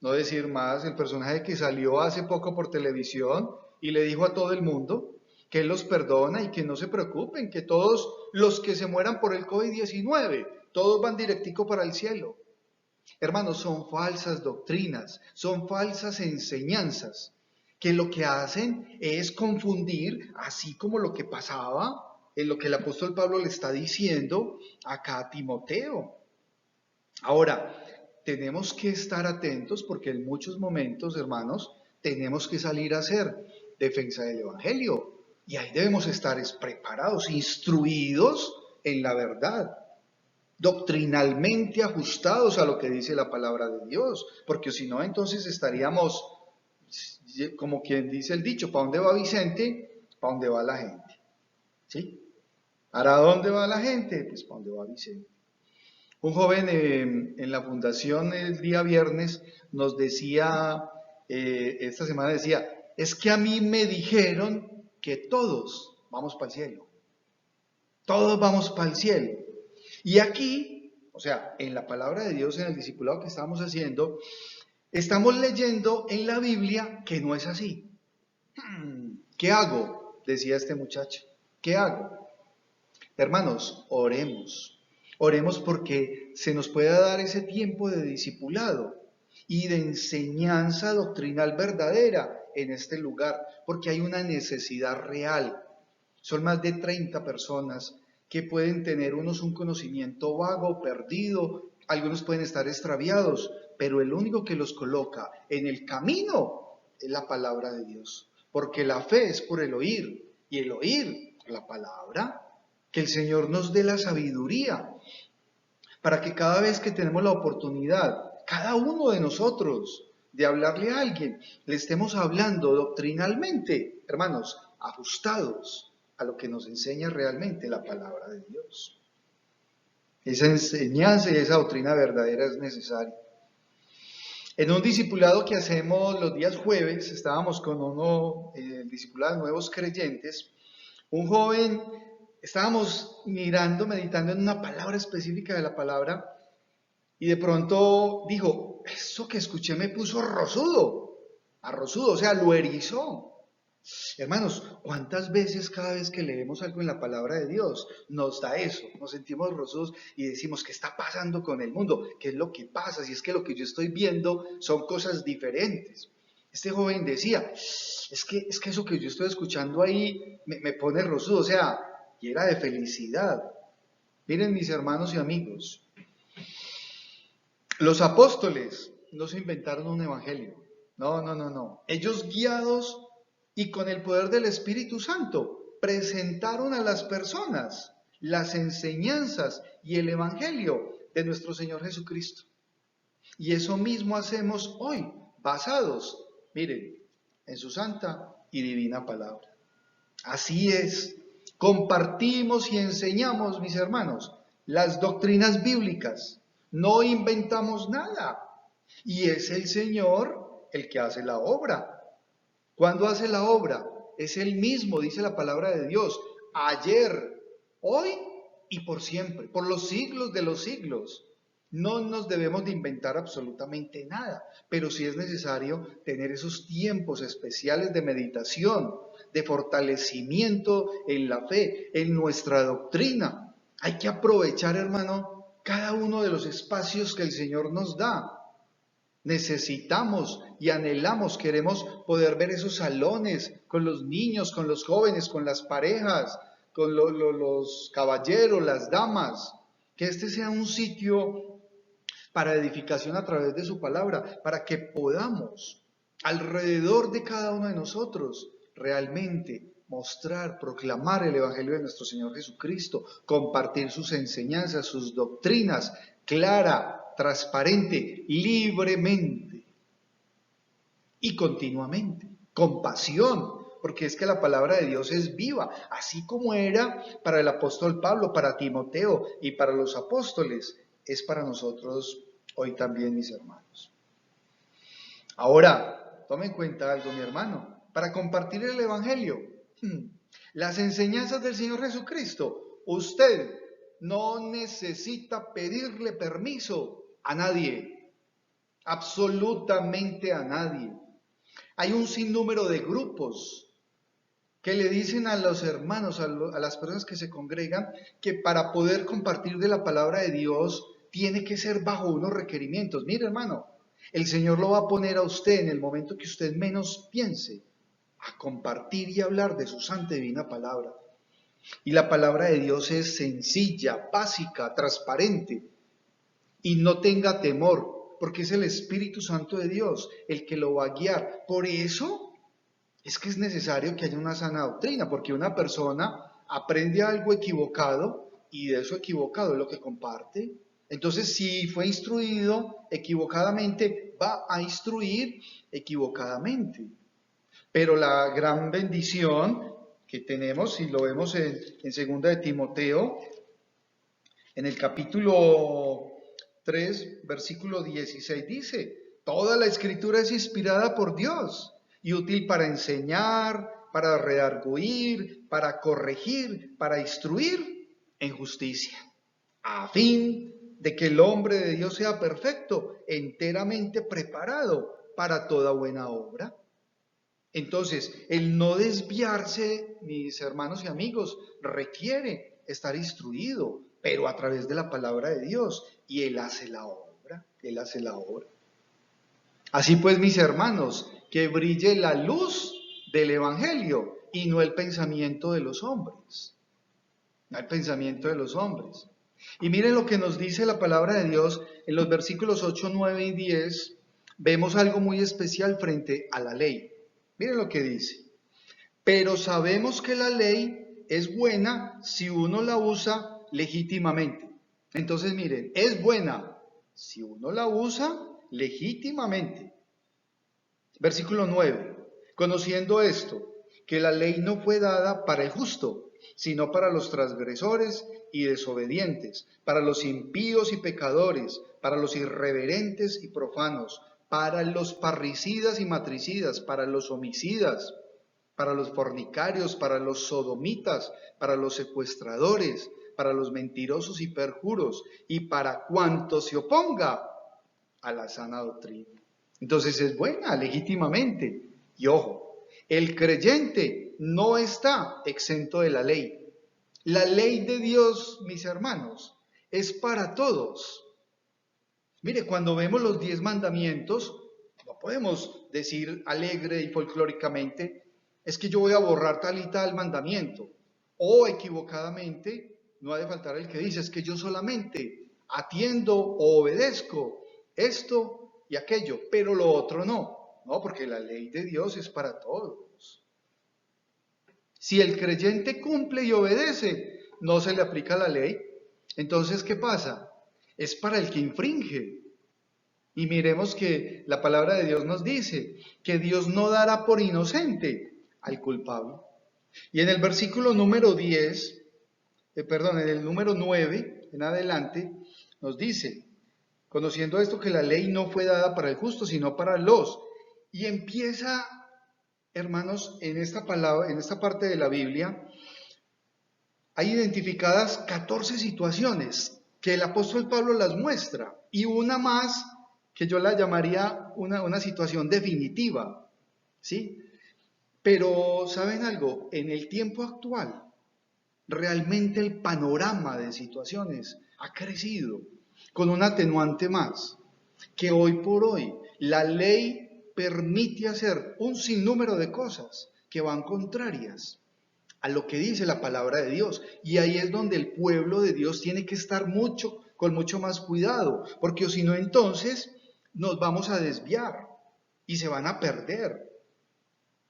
no decir más, el personaje que salió hace poco por televisión y le dijo a todo el mundo que él los perdona y que no se preocupen, que todos los que se mueran por el COVID-19, todos van directico para el cielo. Hermanos, son falsas doctrinas, son falsas enseñanzas, que lo que hacen es confundir, así como lo que pasaba en lo que el apóstol Pablo le está diciendo acá a Timoteo. Ahora, tenemos que estar atentos porque en muchos momentos, hermanos, tenemos que salir a hacer defensa del Evangelio. Y ahí debemos estar preparados, instruidos en la verdad, doctrinalmente ajustados a lo que dice la palabra de Dios. Porque si no, entonces estaríamos, como quien dice el dicho, ¿para dónde va Vicente? ¿Para dónde va la gente? ¿Sí? ¿Para dónde va la gente? Pues ¿para dónde va Vicente? Un joven en la fundación el día viernes nos decía, esta semana decía, es que a mí me dijeron que todos vamos para el cielo, todos vamos para el cielo. Y aquí, o sea, en la palabra de Dios, en el discipulado que estamos haciendo, estamos leyendo en la Biblia que no es así. ¿Qué hago? Decía este muchacho, ¿qué hago? Hermanos, oremos. Oremos porque se nos pueda dar ese tiempo de discipulado y de enseñanza doctrinal verdadera en este lugar, porque hay una necesidad real. Son más de 30 personas que pueden tener unos un conocimiento vago, perdido, algunos pueden estar extraviados, pero el único que los coloca en el camino es la palabra de Dios, porque la fe es por el oír y el oír por la palabra. Que el Señor nos dé la sabiduría para que cada vez que tenemos la oportunidad, cada uno de nosotros, de hablarle a alguien, le estemos hablando doctrinalmente, hermanos, ajustados a lo que nos enseña realmente la palabra de Dios. Esa enseñanza y esa doctrina verdadera es necesaria. En un discipulado que hacemos los días jueves, estábamos con el discipulado de nuevos creyentes, un joven, estábamos mirando, meditando en una palabra específica de la palabra, y de pronto dijo, eso que escuché me puso arrozudo, o sea, lo erizó. Hermanos, ¿cuántas veces cada vez que leemos algo en la palabra de Dios nos da eso? Nos sentimos rozosos y decimos, ¿qué está pasando con el mundo? ¿Qué es lo que pasa? Si es que lo que yo estoy viendo son cosas diferentes. Este joven decía, es que eso que yo estoy escuchando ahí me pone rozudo, o sea, y era de felicidad. Miren mis hermanos y amigos, los apóstoles no se inventaron un evangelio, no. Ellos guiados y con el poder del Espíritu Santo presentaron a las personas las enseñanzas y el evangelio de nuestro Señor Jesucristo. Y eso mismo hacemos hoy, basados, miren, en su santa y divina palabra. Así es, compartimos y enseñamos, mis hermanos, las doctrinas bíblicas, No inventamos nada. Y es el Señor el que hace la obra. ¿Cuándo hace la obra? Es Él mismo, dice la palabra de Dios, ayer, hoy y por siempre, por los siglos de los siglos. No nos debemos de inventar absolutamente nada, pero sí es necesario tener esos tiempos especiales de meditación, de fortalecimiento en la fe, en nuestra doctrina. Hay que aprovechar, hermano, cada uno de los espacios que el Señor nos da. Necesitamos y anhelamos, queremos poder ver esos salones con los niños, con los jóvenes, con las parejas, con los caballeros, las damas. Que este sea un sitio para edificación a través de su palabra, para que podamos, alrededor de cada uno de nosotros, realmente mostrar, proclamar el Evangelio de nuestro Señor Jesucristo, compartir sus enseñanzas, sus doctrinas, clara, transparente, libremente y continuamente, con pasión, porque es que la palabra de Dios es viva, así como era para el apóstol Pablo, para Timoteo y para los apóstoles, es para nosotros hoy también, mis hermanos. Ahora, tome en cuenta algo, mi hermano, para compartir el Evangelio, las enseñanzas del Señor Jesucristo, usted no necesita pedirle permiso a nadie, absolutamente a nadie. Hay un sinnúmero de grupos que le dicen a los hermanos, a las personas que se congregan, que para poder compartir de la palabra de Dios tiene que ser bajo unos requerimientos. Mire, hermano, el Señor lo va a poner a usted en el momento que usted menos piense, a compartir y hablar de su santa y divina palabra. Y la palabra de Dios es sencilla, básica, transparente. Y no tenga temor, porque es el Espíritu Santo de Dios el que lo va a guiar. Por eso es que es necesario que haya una sana doctrina, porque una persona aprende algo equivocado y de eso equivocado es lo que comparte. Entonces, si fue instruido equivocadamente, va a instruir equivocadamente. Pero la gran bendición que tenemos, si lo vemos en 2 de Timoteo, en el capítulo 3, versículo 16, dice, toda la escritura es inspirada por Dios y útil para enseñar, para redarguir, para corregir, para instruir en justicia, a fin de que el hombre de Dios sea perfecto, enteramente preparado para toda buena obra. Entonces, el no desviarse, mis hermanos y amigos, requiere estar instruido, pero a través de la palabra de Dios. Y Él hace la obra, Él hace la obra. Así pues, mis hermanos, que brille la luz del Evangelio y no el pensamiento de los hombres. No el pensamiento de los hombres. Y miren lo que nos dice la palabra de Dios en los versículos 8, 9 y 10. Vemos algo muy especial frente a la ley. Miren lo que dice. Pero sabemos que la ley es buena si uno la usa legítimamente. Entonces, miren, es buena si uno la usa legítimamente. Versículo 9. Conociendo esto, que la ley no fue dada para el justo, sino para los transgresores y desobedientes, para los impíos y pecadores, para los irreverentes y profanos, para los parricidas y matricidas, para los homicidas, para los fornicarios, para los sodomitas, para los secuestradores, para los mentirosos y perjuros, y para cuanto se oponga a la sana doctrina. Entonces es buena, legítimamente. Y ojo, el creyente no está exento de la ley. La ley de Dios, mis hermanos, es para todos. Mire, cuando vemos los 10 mandamientos, no podemos decir alegre y folclóricamente, es que yo voy a borrar tal y tal mandamiento. O equivocadamente, no ha de faltar el que dice, es que yo solamente atiendo o obedezco esto y aquello, pero lo otro no. No, porque la ley de Dios es para todos. Si el creyente cumple y obedece, no se le aplica la ley. Entonces, ¿qué pasa? Es para el que infringe. Y miremos que la palabra de Dios nos dice que Dios no dará por inocente al culpable. Y en el versículo número 10, en el número 9 en adelante, nos dice, conociendo esto que la ley no fue dada para el justo, sino para los. Y empieza, hermanos, en esta palabra, en esta parte de la Biblia, hay identificadas 14 situaciones que el apóstol Pablo las muestra, y una más que yo la llamaría una situación definitiva, ¿sí? Pero, ¿saben algo? En el tiempo actual, realmente el panorama de situaciones ha crecido con un atenuante más, que hoy por hoy la ley permite hacer un sinnúmero de cosas que van contrarias a lo que dice la palabra de Dios. Y ahí es donde el pueblo de Dios tiene que estar con mucho más cuidado, porque si no, entonces nos vamos a desviar y se van a perder.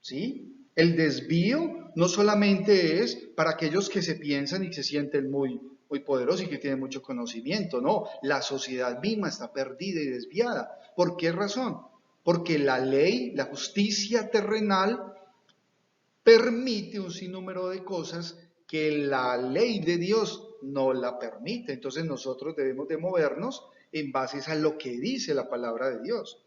¿Sí? El desvío no solamente es para aquellos que se piensan y se sienten muy poderosos y que tienen mucho conocimiento, no, la sociedad misma está perdida y desviada. ¿Por qué razón? Porque la ley, la justicia terrenal, permite un sinnúmero de cosas que la ley de Dios no la permite. Entonces nosotros debemos de movernos en base a lo que dice la palabra de Dios.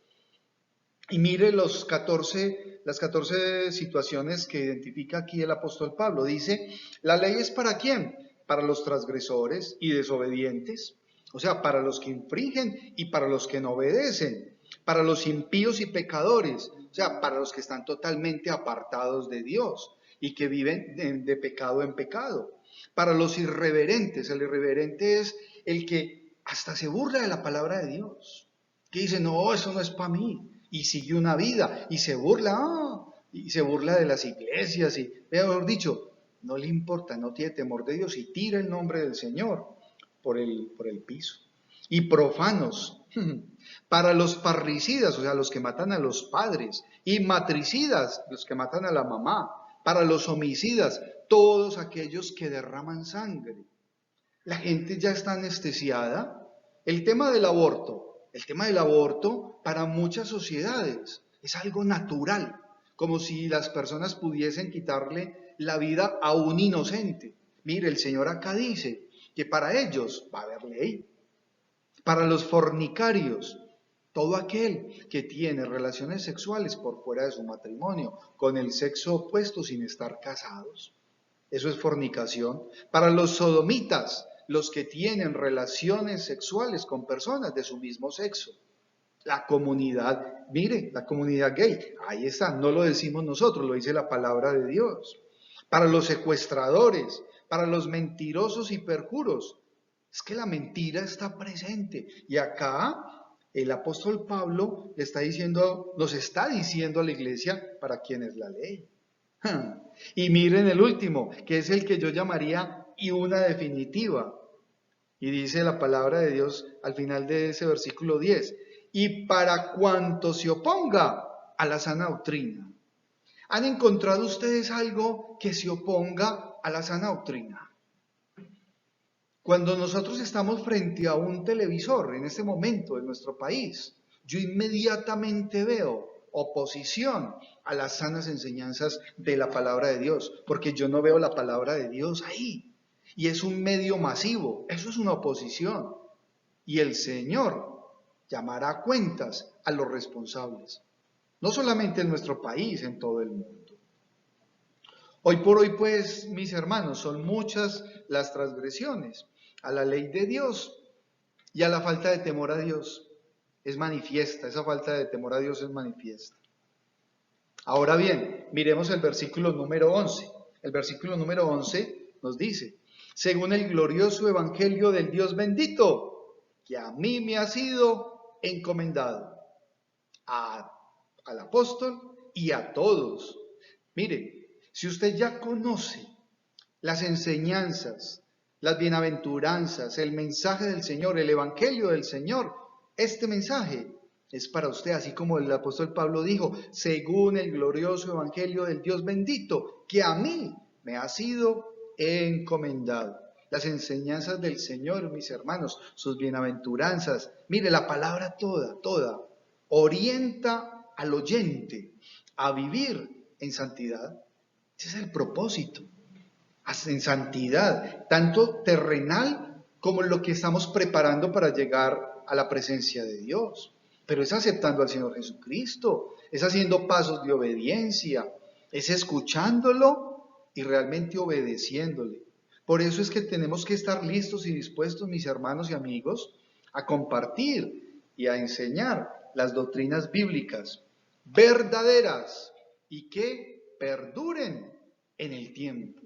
Y mire las 14 situaciones que identifica aquí el apóstol Pablo. Dice, ¿la ley es para quién? Para los transgresores y desobedientes, o sea, para los que infringen y para los que no obedecen, para los impíos y pecadores, o sea, para los que están totalmente apartados de Dios y que viven de pecado en pecado, para los irreverentes. El irreverente es el que hasta se burla de la palabra de Dios, que dice, no, eso no es para mí, y sigue una vida, y se burla, y se burla de las iglesias, y mejor dicho, no le importa, no tiene temor de Dios, y tira el nombre del Señor por el piso. Y profanos, para los parricidas, o sea, los que matan a los padres, y matricidas, los que matan a la mamá, para los homicidas, todos aquellos que derraman sangre. La gente ya está anestesiada. El tema del aborto para muchas sociedades es algo natural, como si las personas pudiesen quitarle la vida a un inocente. Mire, el Señor acá dice que para ellos va a haber ley. Para los fornicarios, todo aquel que tiene relaciones sexuales por fuera de su matrimonio, con el sexo opuesto sin estar casados, eso es fornicación. Para los sodomitas, los que tienen relaciones sexuales con personas de su mismo sexo. La comunidad, mire, la comunidad gay, ahí está, no lo decimos nosotros, lo dice la palabra de Dios. Para los secuestradores, para los mentirosos y perjuros, es que la mentira está presente. Y acá el apóstol Pablo nos está diciendo a la iglesia para quién es la ley. Y miren el último, que es el que yo llamaría y una definitiva. Y dice la palabra de Dios al final de ese versículo 10, y para cuanto se oponga a la sana doctrina. ¿Han encontrado ustedes algo que se oponga a la sana doctrina? Cuando nosotros estamos frente a un televisor en este momento en nuestro país, yo inmediatamente veo oposición a las sanas enseñanzas de la palabra de Dios, porque yo no veo la palabra de Dios ahí. Y es un medio masivo, eso es una oposición. Y el Señor llamará a cuentas a los responsables, no solamente en nuestro país, en todo el mundo. Hoy por hoy, pues, mis hermanos, son muchas las transgresiones a la ley de Dios y a la falta de temor a Dios. Es manifiesta, esa falta de temor a Dios es manifiesta. Ahora bien, miremos el versículo número 11. El versículo número 11 nos dice, según el glorioso evangelio del Dios bendito, que a mí me ha sido encomendado, al apóstol y a todos. Mire, si usted ya conoce las enseñanzas, las bienaventuranzas, el mensaje del Señor, el evangelio del Señor, este mensaje es para usted, así como el apóstol Pablo dijo, según el glorioso evangelio del Dios bendito, que a mí me ha sido encomendado. Las enseñanzas del Señor, mis hermanos, sus bienaventuranzas, mire, la palabra toda, orienta al oyente a vivir en santidad. Ese es el propósito, en santidad, tanto terrenal como lo que estamos preparando para llegar a la presencia de Dios, pero es aceptando al Señor Jesucristo, es haciendo pasos de obediencia, es escuchándolo y realmente obedeciéndole. Por eso es que tenemos que estar listos y dispuestos, mis hermanos y amigos, a compartir y a enseñar las doctrinas bíblicas verdaderas y que perduren en el tiempo.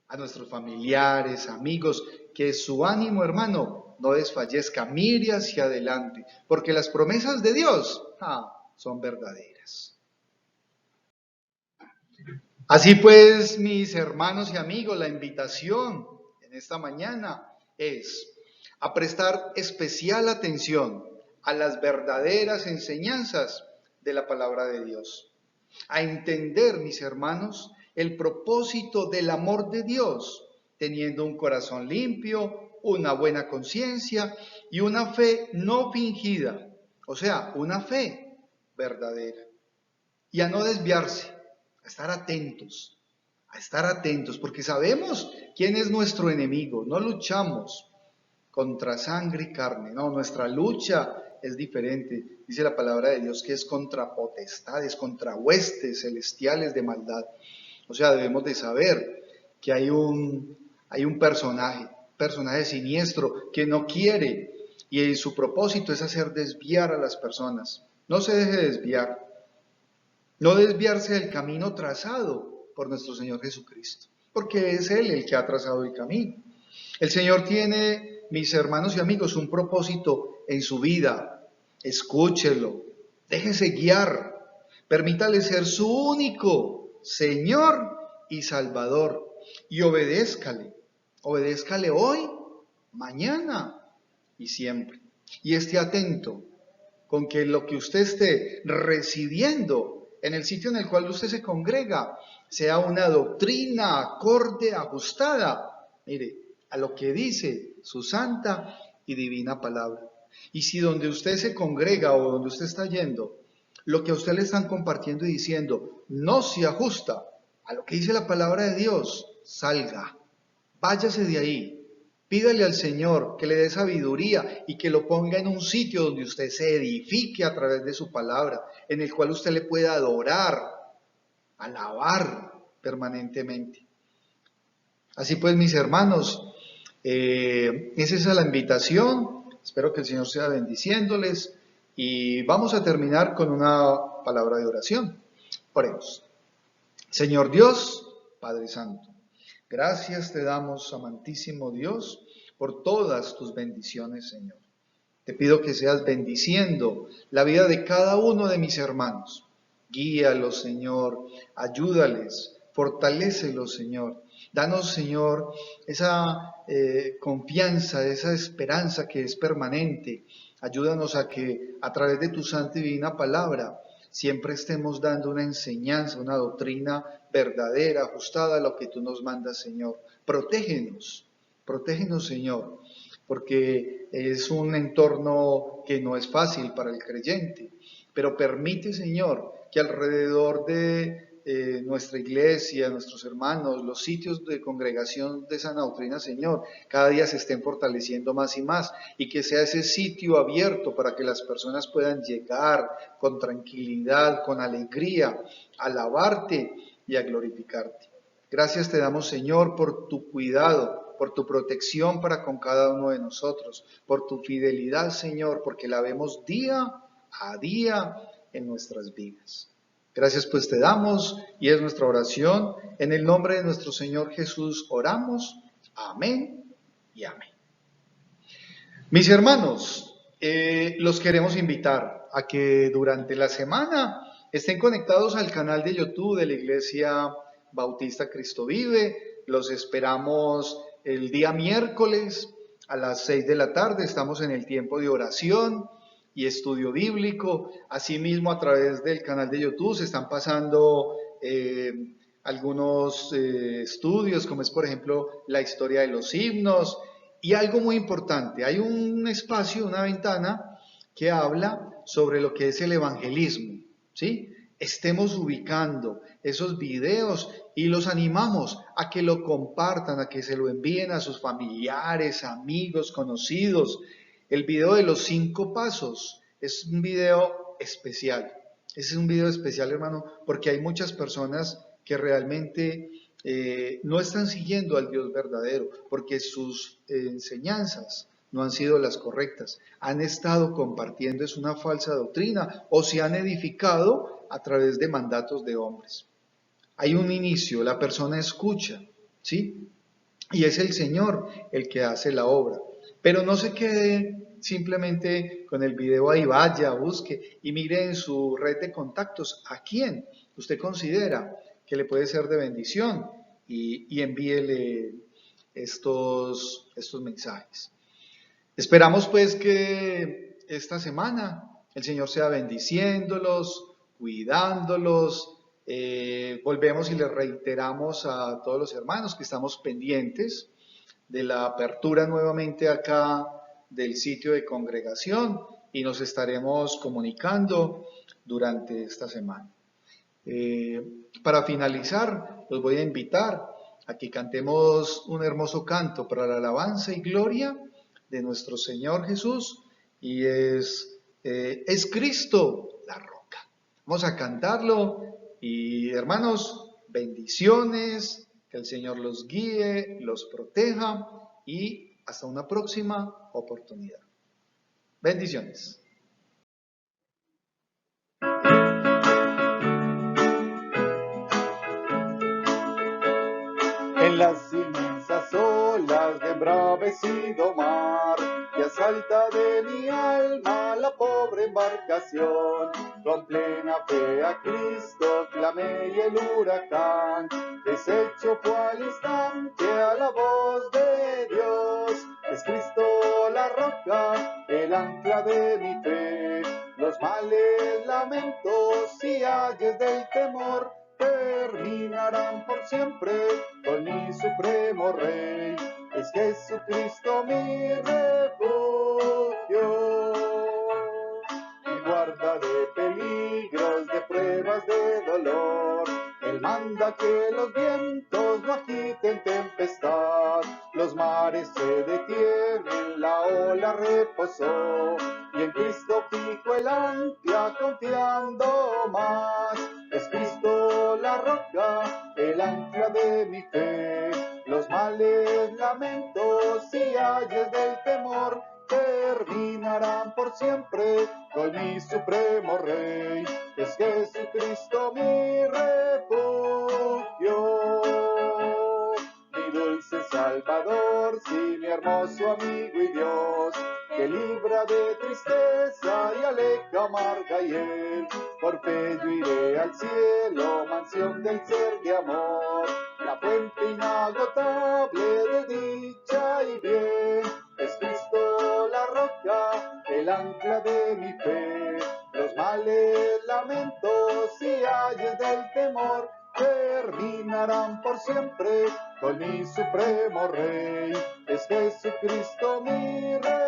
A nuestros familiares, amigos, que su ánimo, hermano, no desfallezca, mire hacia adelante, porque las promesas de Dios son verdaderas. Así pues, mis hermanos y amigos, la invitación en esta mañana es a prestar especial atención a las verdaderas enseñanzas de la palabra de Dios, a entender, mis hermanos, el propósito del amor de Dios, teniendo un corazón limpio, una buena conciencia y una fe no fingida, o sea, una fe verdadera. Y a no desviarse, a estar atentos, porque sabemos quién es nuestro enemigo. No luchamos contra sangre y carne, no, nuestra lucha es diferente. Dice la palabra de Dios que es contra potestades, contra huestes celestiales de maldad. O sea, debemos de saber que hay un personaje siniestro que no quiere y su propósito es hacer desviar a las personas. No se deje desviar. No desviarse del camino trazado por nuestro Señor Jesucristo, porque es Él el que ha trazado el camino. El Señor tiene, mis hermanos y amigos, un propósito en su vida. Escúchelo, déjese guiar, permítale ser su único Señor y Salvador y obedézcale. Obedézcale hoy, mañana y siempre. Y esté atento con que lo que usted esté recibiendo en el sitio en el cual usted se congrega sea una doctrina acorde, ajustada, mire, a lo que dice su santa y divina palabra. Y si donde usted se congrega o donde usted está yendo, lo que a usted le están compartiendo y diciendo no se ajusta a lo que dice la palabra de Dios, salga, váyase de ahí. Pídale al Señor que le dé sabiduría y que lo ponga en un sitio donde usted se edifique a través de su palabra, en el cual usted le pueda adorar, alabar permanentemente. Así pues, mis hermanos, esa es la invitación. Espero que el Señor sea bendiciéndoles y vamos a terminar con una palabra de oración. Oremos. Señor Dios, Padre Santo, gracias te damos, amantísimo Dios, por todas tus bendiciones, Señor. Te pido que seas bendiciendo la vida de cada uno de mis hermanos. Guíalos, Señor, ayúdales, fortalécelos, Señor. Danos, Señor, esa confianza, esa esperanza que es permanente. Ayúdanos a que a través de tu santa y divina palabra siempre estemos dando una enseñanza, una doctrina verdadera, ajustada a lo que tú nos mandas, Señor. Protégenos, Señor, porque es un entorno que no es fácil para el creyente, pero permite, Señor, que alrededor de nuestra iglesia, nuestros hermanos, los sitios de congregación de sana doctrina, Señor, cada día se estén fortaleciendo más y más y que sea ese sitio abierto para que las personas puedan llegar con tranquilidad, con alegría, a alabarte y a glorificarte. Gracias te damos, Señor, por tu cuidado, por tu protección para con cada uno de nosotros, por tu fidelidad, Señor, porque la vemos día a día en nuestras vidas. Gracias pues te damos y es nuestra oración. En el nombre de nuestro Señor Jesús oramos. Amén y amén. Mis hermanos, los queremos invitar a que durante la semana estén conectados al canal de YouTube de la Iglesia Bautista Cristo Vive. Los esperamos el día miércoles a las 6 de la tarde. Estamos en el tiempo de oración y estudio bíblico. Asimismo, a través del canal de YouTube se están pasando algunos estudios, como es por ejemplo la historia de los himnos. Y algo muy importante, hay un espacio, una ventana que habla sobre lo que es el evangelismo, ¿sí? Estemos ubicando esos videos y los animamos a que lo compartan, a que se lo envíen a sus familiares, amigos, conocidos. El video de los 5 pasos es un video especial. Ese es un video especial, hermano, porque hay muchas personas que realmente no están siguiendo al Dios verdadero, porque sus enseñanzas no han sido las correctas. Han estado compartiendo es una falsa doctrina o se han edificado a través de mandatos de hombres. Hay un inicio, la persona escucha, ¿sí? Y es el Señor el que hace la obra. Pero no se quede simplemente con el video ahí, vaya, busque y mire en su red de contactos a quién usted considera que le puede ser de bendición y envíele estos mensajes. Esperamos pues que esta semana el Señor sea bendiciéndolos, cuidándolos. Volvemos y les reiteramos a todos los hermanos que estamos pendientes de la apertura nuevamente acá del sitio de congregación y nos estaremos comunicando durante esta semana. Para finalizar, los voy a invitar a que cantemos un hermoso canto para la alabanza y gloria de nuestro Señor Jesús y es Cristo la roca. Vamos a cantarlo y hermanos, bendiciones, que el Señor los guíe, los proteja y hasta una próxima oportunidad. Bendiciones. En las inmensas olas de embravecido mar, que asalta de mi alma la pobre embarcación, con plena fe a Cristo clamé y el huracán, deshecho fue al instante a la voz de Dios. Es Cristo la roca, el ancla de mi fe, los males, lamentos y ayes del temor terminarán por siempre con mi supremo Rey. Es Jesucristo mi refugio, mi guarda de peligros, de pruebas, de dolor. Él manda que los vientos no agiten tempestad, los mares se detienen, la ola reposó, y en Cristo fijo el ancla confiando más. Es Cristo la roca, el ancla de mi fe, los males, lamentos y ayes del temor terminarán por siempre con mi supremo Rey. Es Jesucristo mi refugio, mi dulce Salvador, sí, mi hermoso amigo y Dios, que libra de tristeza y aleja amarga hiel. Por fe yo iré al cielo, mansión del ser de amor, la fuente inagotable de dicha y bien. Es Cristo la roca, el ancla de mi fe, los males, lamentos y ayes del temor terminarán por siempre con mi supremo Rey. Es Jesucristo mi refugio.